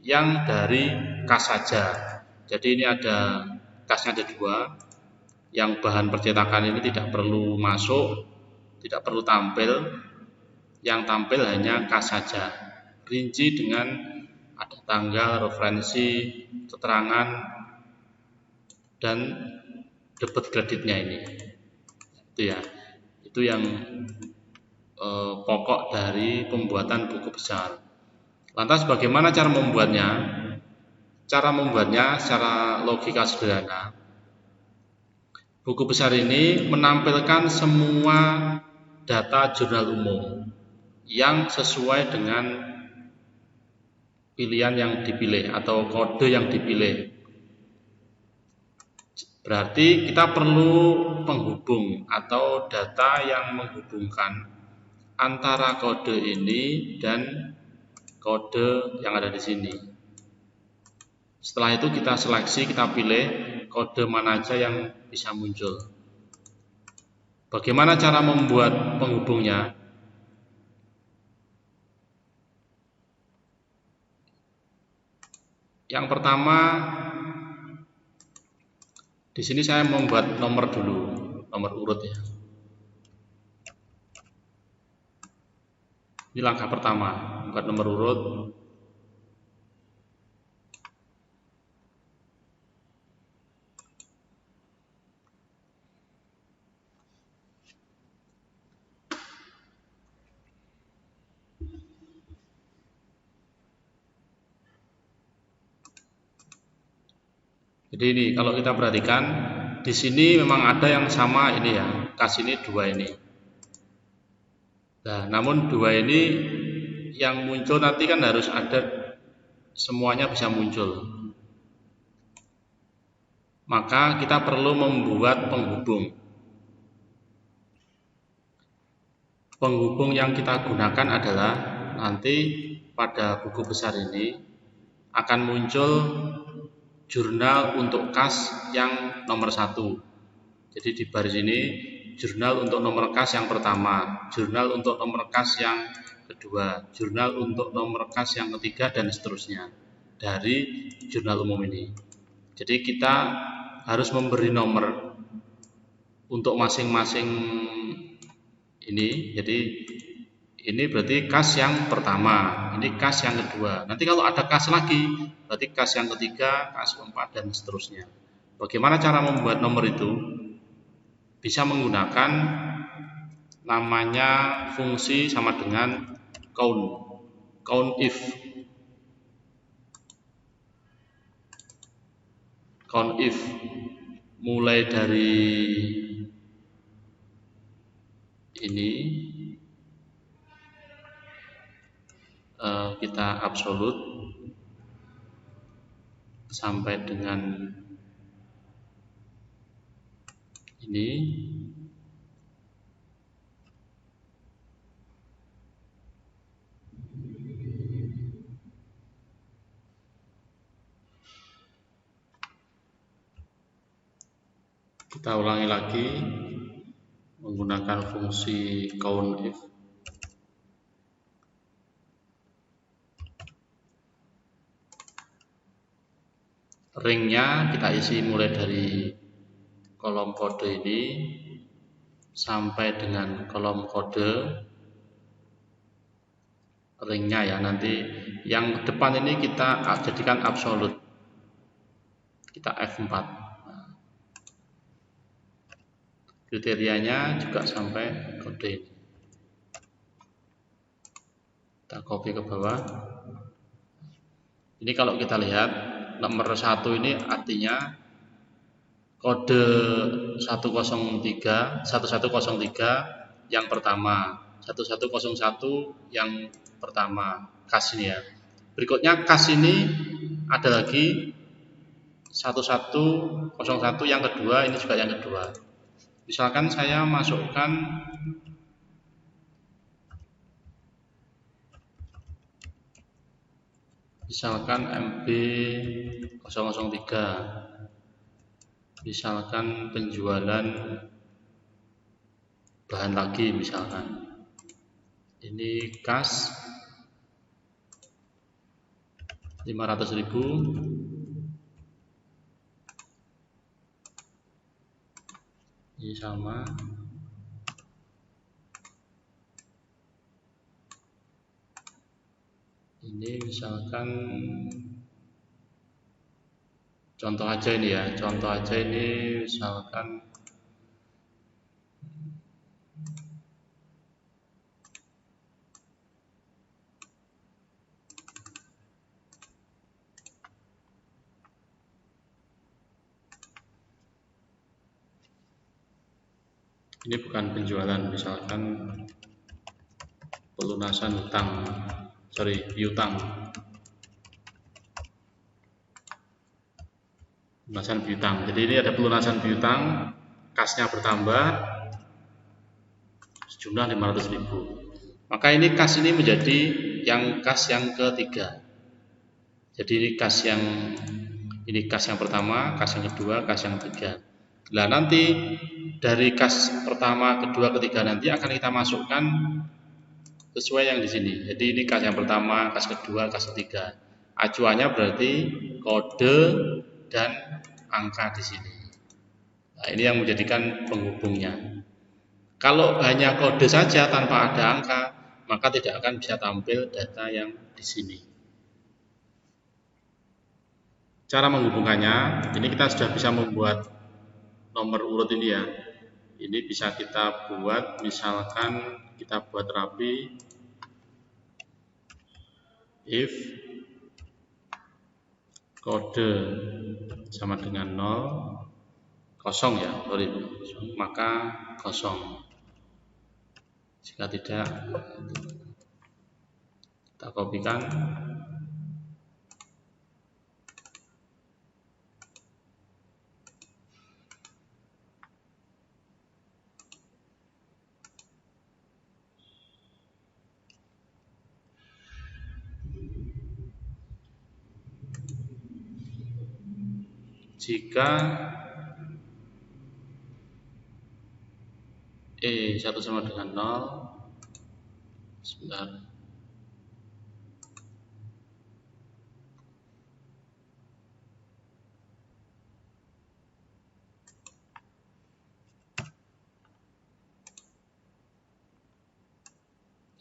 yang dari kas saja. Jadi ini ada kasnya ada 2, yang bahan percetakan ini tidak perlu masuk, tidak perlu tampil, yang tampil hanya kas saja, rinci dengan ada tanggal, referensi, keterangan, dan debit kreditnya ini. Itu ya, itu yang pokok dari pembuatan buku besar. Lantas bagaimana cara membuatnya? Cara membuatnya secara logika sederhana. Buku besar ini menampilkan semua data jurnal umum yang sesuai dengan pilihan yang dipilih atau kode yang dipilih. Berarti kita perlu penghubung atau data yang menghubungkan antara kode ini dan kode yang ada di sini. Setelah itu kita seleksi, kita pilih kode mana aja yang bisa muncul. Bagaimana cara membuat penghubungnya? Yang pertama, di sini saya membuat nomor dulu, nomor urut ya. Ini langkah pertama, membuat nomor urut. Jadi ini kalau kita perhatikan di sini memang ada yang sama ini ya, kas ini 2 ini. Nah, namun 2 ini yang muncul nanti kan harus ada, semuanya bisa muncul. Maka kita perlu membuat penghubung. Penghubung yang kita gunakan adalah nanti pada buku besar ini akan muncul jurnal untuk kas yang nomor 1. Jadi di baris ini jurnal untuk nomor kas yang pertama, jurnal untuk nomor kas yang kedua, jurnal untuk nomor kas yang ketiga, dan seterusnya dari jurnal umum ini. Jadi kita harus memberi nomor untuk masing-masing Ini, jadi ini berarti kas yang pertama, ini kas yang kedua. Nanti kalau ada kas lagi, berarti kas yang ketiga, kas keempat, dan seterusnya. Bagaimana cara membuat nomor itu? Bisa menggunakan namanya fungsi sama dengan count if. Count if mulai dari ini kita absolut sampai dengan ini. Kita ulangi lagi menggunakan fungsi count if. Ringnya kita isi mulai dari kolom kode ini sampai dengan kolom kode ringnya ya. Nanti yang depan ini kita jadikan absolut, kita F4. Kriterianya juga sampai kode ini. Kita copy ke bawah. Ini kalau kita lihat nomor 1 ini artinya kode 1103 yang pertama, 1101 yang pertama, kas ini ya. Berikutnya kas ini ada lagi 1101 yang kedua, ini juga yang kedua. Misalkan saya masukkan MB 003, misalkan penjualan bahan lagi, misalkan ini kas 500.000, ini sama, ini misalkan contoh aja ini ya, misalkan ini bukan penjualan, misalkan pelunasan piutang. Pelunasan piutang. Jadi ini ada pelunasan piutang, kasnya bertambah sejumlah 500.000. Maka ini kas ini menjadi kas yang ketiga. Jadi ini kas yang pertama, kas yang kedua, kas yang ketiga. Nah, nanti dari kas pertama, kedua, ketiga nanti akan kita masukkan sesuai yang di sini. Jadi ini kas yang pertama, kas kedua, kas ketiga. Acuannya berarti kode dan angka di sini. Nah, ini yang menjadikan penghubungnya. Kalau hanya kode saja tanpa ada angka, maka tidak akan bisa tampil data yang di sini. Cara menghubungkannya, ini kita sudah bisa membuat nomor urut ini ya. Ini bisa kita buat, misalkan kita buat rapi if kode sama dengan 0 ya, maka 0. Jika tidak, kita kopikan. Jika E1 sama dengan 0, sebentar.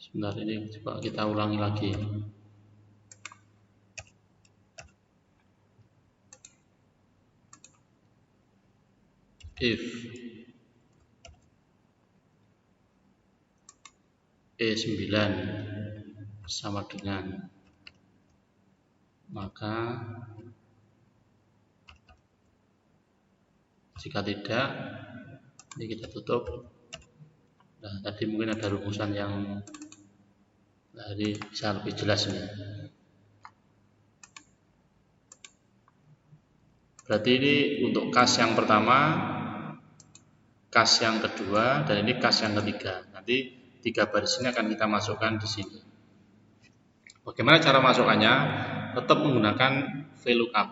Sebentar, ini coba kita ulangi lagi. If E9 sama dengan, maka jika tidak, ini kita tutup. Nah, tadi mungkin ada rumusan yang ini bisa lebih jelas ini. Berarti ini untuk kas yang pertama, kas yang kedua, dan ini kas yang ketiga. Nanti 3 baris ini akan kita masukkan di sini. Bagaimana cara masukkannya? Tetap menggunakan VLOOKUP.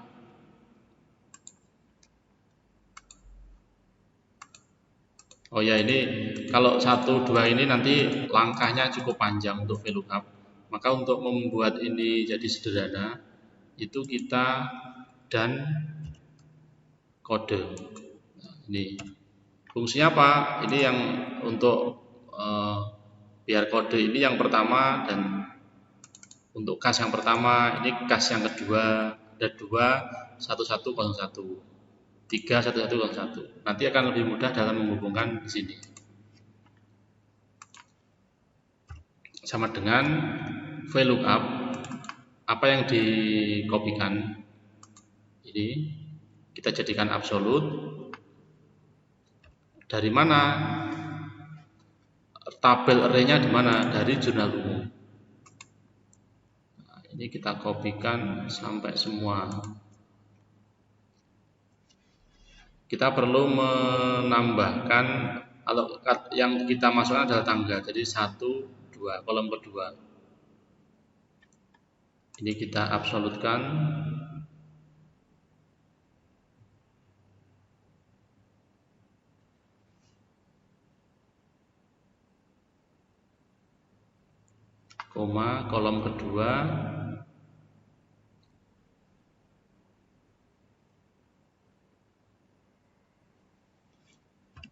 Oh ya, ini kalau 1, 2 ini nanti langkahnya cukup panjang untuk VLOOKUP. Maka untuk membuat ini jadi sederhana, itu kita dan kode. Nah, ini fungsinya apa? Ini yang untuk biar kode ini yang pertama, dan untuk kas yang pertama, ini kas yang kedua, ada 2 1101 3 1101. Nanti akan lebih mudah dalam menghubungkan di sini. Sama dengan VLOOKUP, apa yang dikopikan ini kita jadikan absolut. Dari mana? Tabel array-nya di mana? Dari jurnal umum. Nah, ini kita kopikan sampai semua. Kita perlu menambahkan, kalau yang kita masukkan adalah tanggal, jadi 1, 2, kolom kedua. Ini kita absolutkan. Koma, kolom kedua.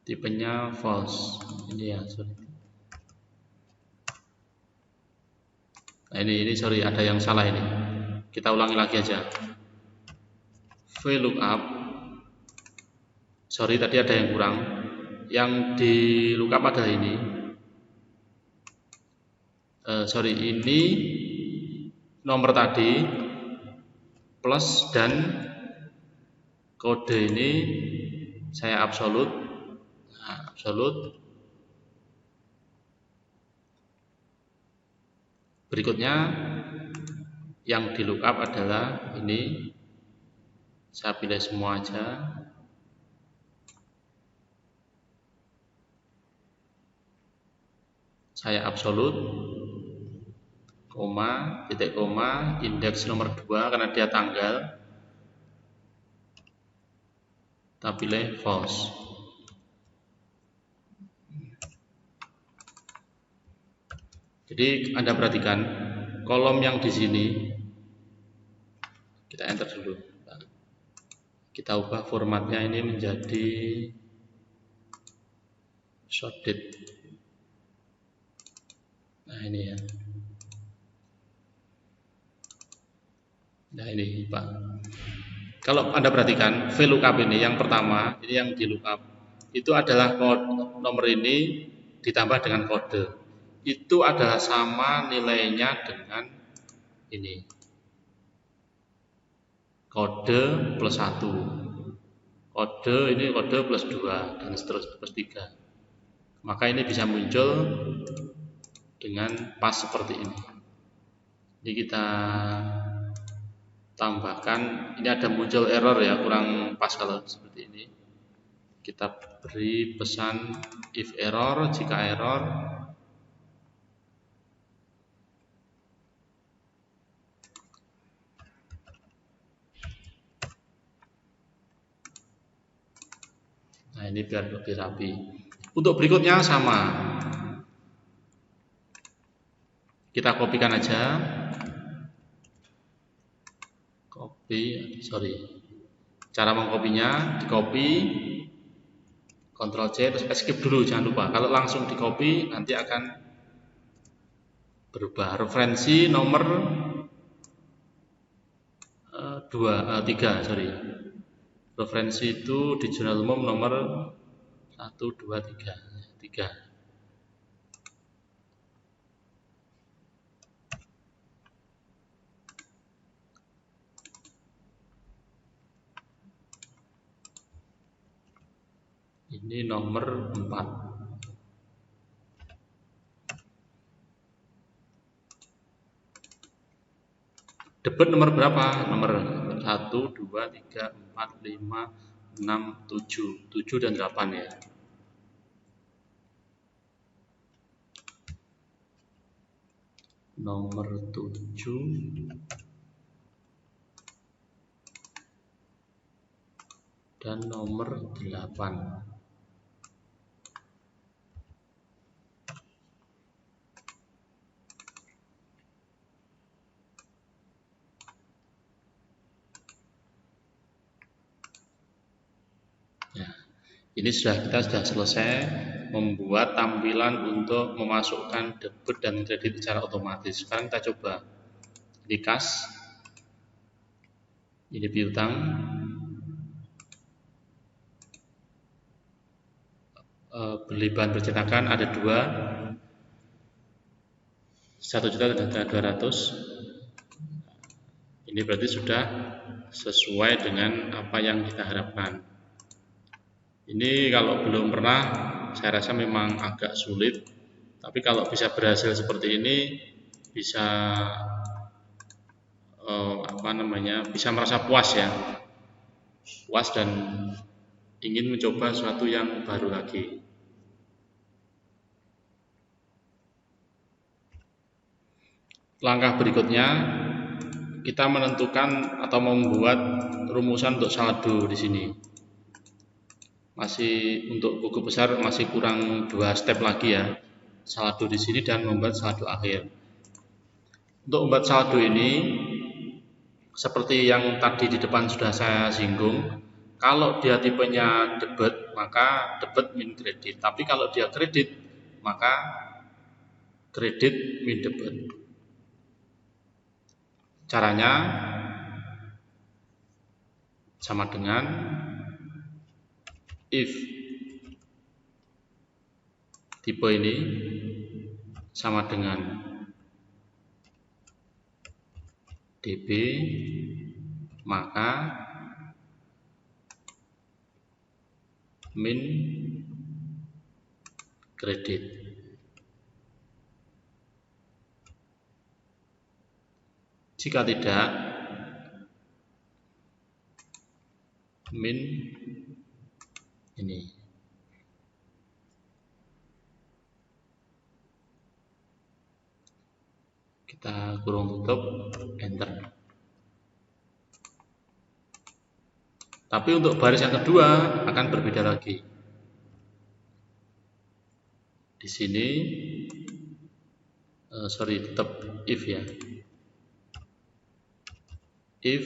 Tipenya false. Ini ya, sorry. Nah, ini sorry, ada yang salah ini. Kita ulangi lagi aja. VLOOKUP. Sorry, tadi ada yang kurang. Yang di lookup adalah ini. Sorry, ini nomor tadi plus dan kode ini saya absolut. Nah, absolut. Berikutnya yang di lookup adalah ini. Saya pilih semua aja. Saya absolut, koma, titik koma, indeks nomor 2 karena dia tanggal. Kita pilih false. Jadi Anda perhatikan kolom yang di sini, kita enter dulu. Kita ubah formatnya ini menjadi shorted. Nah, ini ya. Nah, ini Pak. Kalau Anda perhatikan VLOOKUP ini yang pertama, ini yang di lookup, itu adalah kode, nomor ini ditambah dengan kode. Itu adalah sama nilainya dengan ini. Kode plus 1. Kode ini kode plus 2 dan seterusnya plus 3. Maka ini bisa muncul dengan pas seperti ini. Jadi kita tambahkan, ini ada muncul error ya, kurang pas kalau seperti ini. Kita beri pesan if error, jika error. Nah, ini biar lebih rapi. Untuk berikutnya sama. Kita kopikan aja. Cara mengkopinya, di copy, Ctrl C, terus escape dulu, jangan lupa. Kalau langsung di copy nanti akan berubah. Referensi nomor 3, sorry. Referensi itu di jurnal umum nomor 1, 2, 3. Ini nomor 4. Debat nomor berapa? Nomor 1, 2, 3, 4, 5, 6, 7. 7 dan 8 ya. Nomor 7 dan nomor 8. Ini kita sudah selesai membuat tampilan untuk memasukkan debit dan kredit secara otomatis. Sekarang kita coba. Ini kas, ini piutang, beli bahan percetakan ada 2, 1.200.000. Ini berarti sudah sesuai dengan apa yang kita harapkan. Ini kalau belum pernah, saya rasa memang agak sulit. Tapi kalau bisa berhasil seperti ini, bisa bisa merasa puas ya, puas dan ingin mencoba sesuatu yang baru lagi. Langkah berikutnya, kita menentukan atau membuat rumusan untuk saldo di sini. Masih untuk buku besar masih kurang 2 step lagi ya, saldo di sini dan membuat saldo akhir. Untuk membuat saldo ini seperti yang tadi di depan sudah saya singgung, kalau dia tipenya debit maka debit min kredit, tapi kalau dia kredit maka kredit min debit. Caranya sama dengan if tipe ini sama dengan DB, maka min kredit. Jika tidak, min ini. Kita kurung tutup, enter. Tapi untuk baris yang kedua akan berbeda lagi. Di sini, tetap if ya. If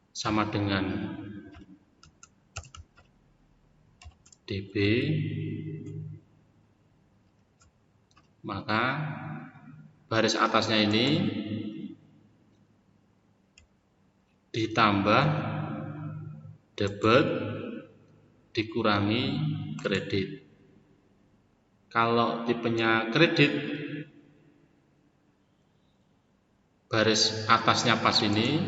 sama dengan DB, maka baris atasnya ini ditambah debit dikurangi kredit. Kalau tipenya kredit, baris atasnya pas ini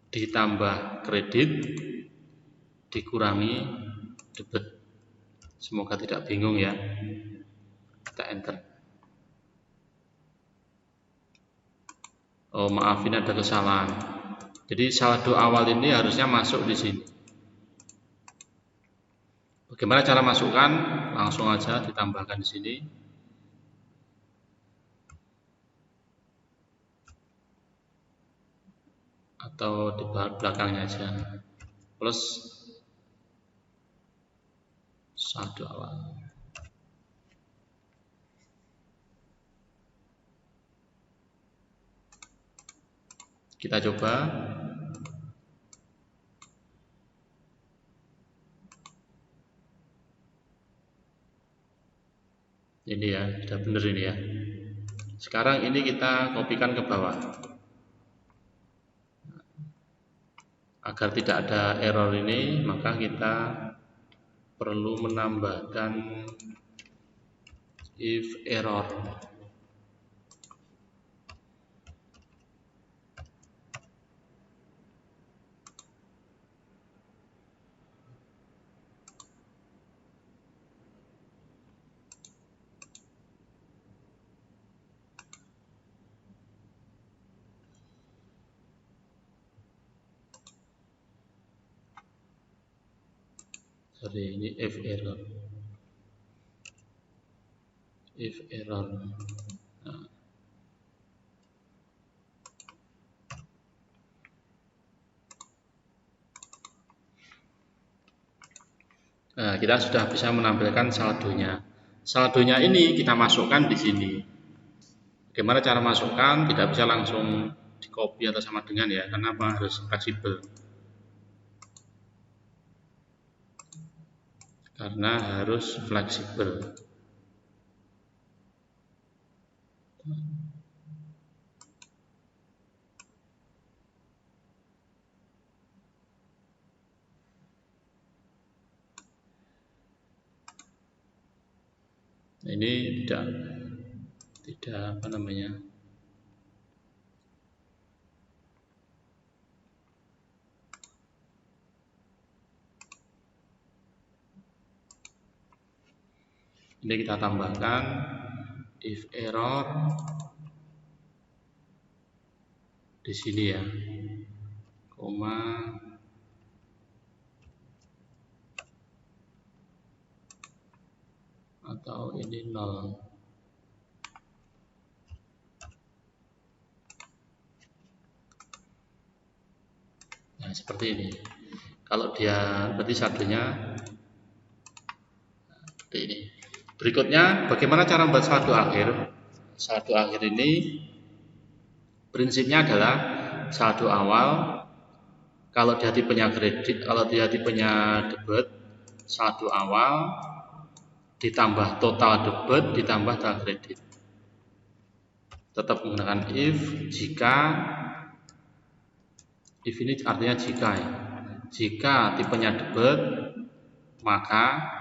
ditambah kredit dikurangi debit. Semoga tidak bingung ya. Kita enter. Oh maaf, ini ada kesalahan. Jadi saldo awal ini harusnya masuk di sini. Bagaimana cara masukkan? Langsung aja ditambahkan di sini. Atau di belakangnya aja. Plus saldo awal. Kita coba. Ini ya, sudah benar ini ya. Sekarang ini kita kopikan ke bawah. Agar tidak ada error ini, maka kita perlu menambahkan if error. Sorry, ini if error. If error. Nah, kita sudah bisa menampilkan saldonya. Saldonya ini kita masukkan di sini. Bagaimana cara masukkan? Tidak bisa langsung di copy atau sama dengan ya. Kenapa? Harus fleksibel. Karena harus fleksibel. Ini tidak apa namanya, ini kita tambahkan if error di sini ya, koma atau ini 0. Nah, seperti ini. Kalau dia berarti saldonya seperti ini. Berikutnya, bagaimana cara membuat saldo akhir? Saldo akhir ini prinsipnya adalah saldo awal kalau dia tipenya kredit, kalau dia tipenya debit, saldo awal ditambah total debit ditambah total kredit. Tetap menggunakan if ini artinya jika ya. Jika tipenya debit, maka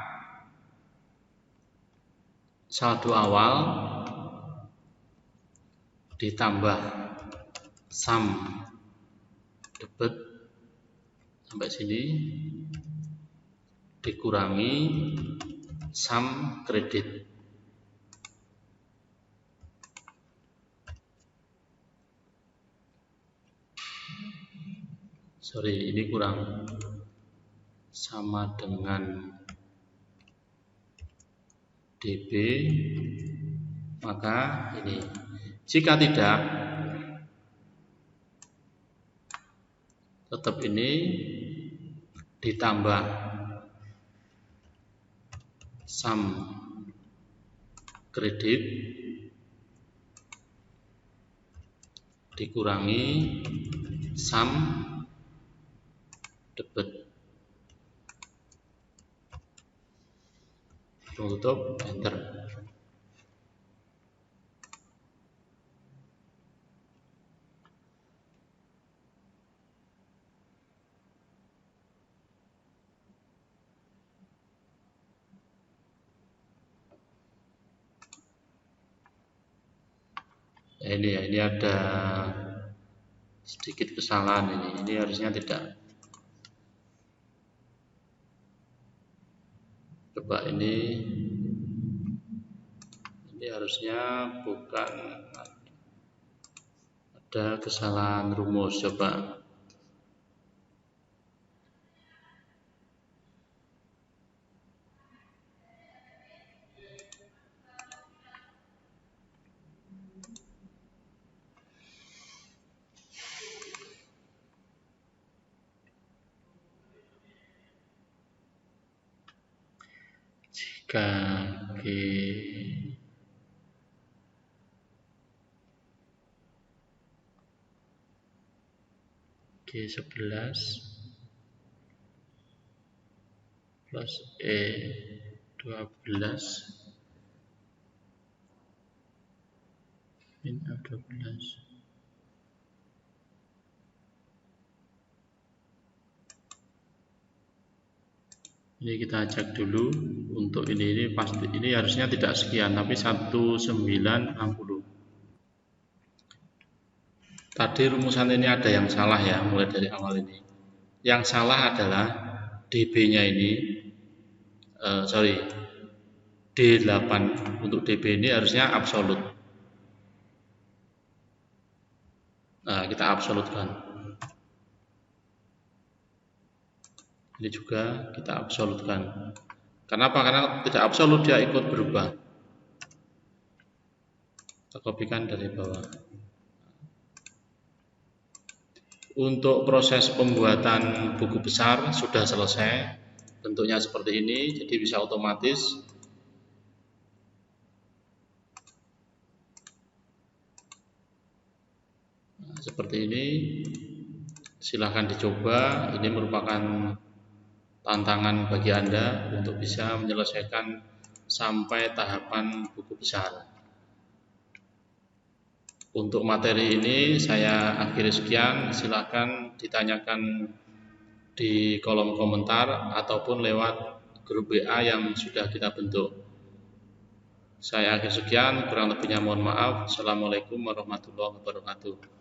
saldo awal ditambah sum debit sampai sini dikurangi sum kredit. Sorry, ini kurang, sama dengan DB, maka ini. Jika tidak, tetap ini ditambah sum kredit dikurangi sum debit. Tutup, enter. Ya, ini ada sedikit kesalahan ini harusnya tidak. Coba ini harusnya bukan, ada kesalahan rumus. Coba jika G11 plus E12 Min F12. Ini kita cek dulu untuk ini pasti ini harusnya tidak sekian tapi 1960. Tadi rumusan ini ada yang salah ya mulai dari awal ini. Yang salah adalah dB-nya ini D8 untuk dB ini harusnya absolut. Nah, kita absolutkan. Ini juga kita absolutkan. Kenapa? Karena tidak absolut dia ikut berubah. Kita kopikan dari bawah. Untuk proses pembuatan buku besar sudah selesai. Bentuknya seperti ini, jadi bisa otomatis. Nah, seperti ini. Silahkan dicoba. Ini merupakan tantangan bagi Anda untuk bisa menyelesaikan sampai tahapan buku besar. Untuk materi ini saya akhiri sekian, silahkan ditanyakan di kolom komentar ataupun lewat grup WA yang sudah kita bentuk. Saya akhiri sekian, kurang lebihnya mohon maaf. Assalamualaikum warahmatullahi wabarakatuh.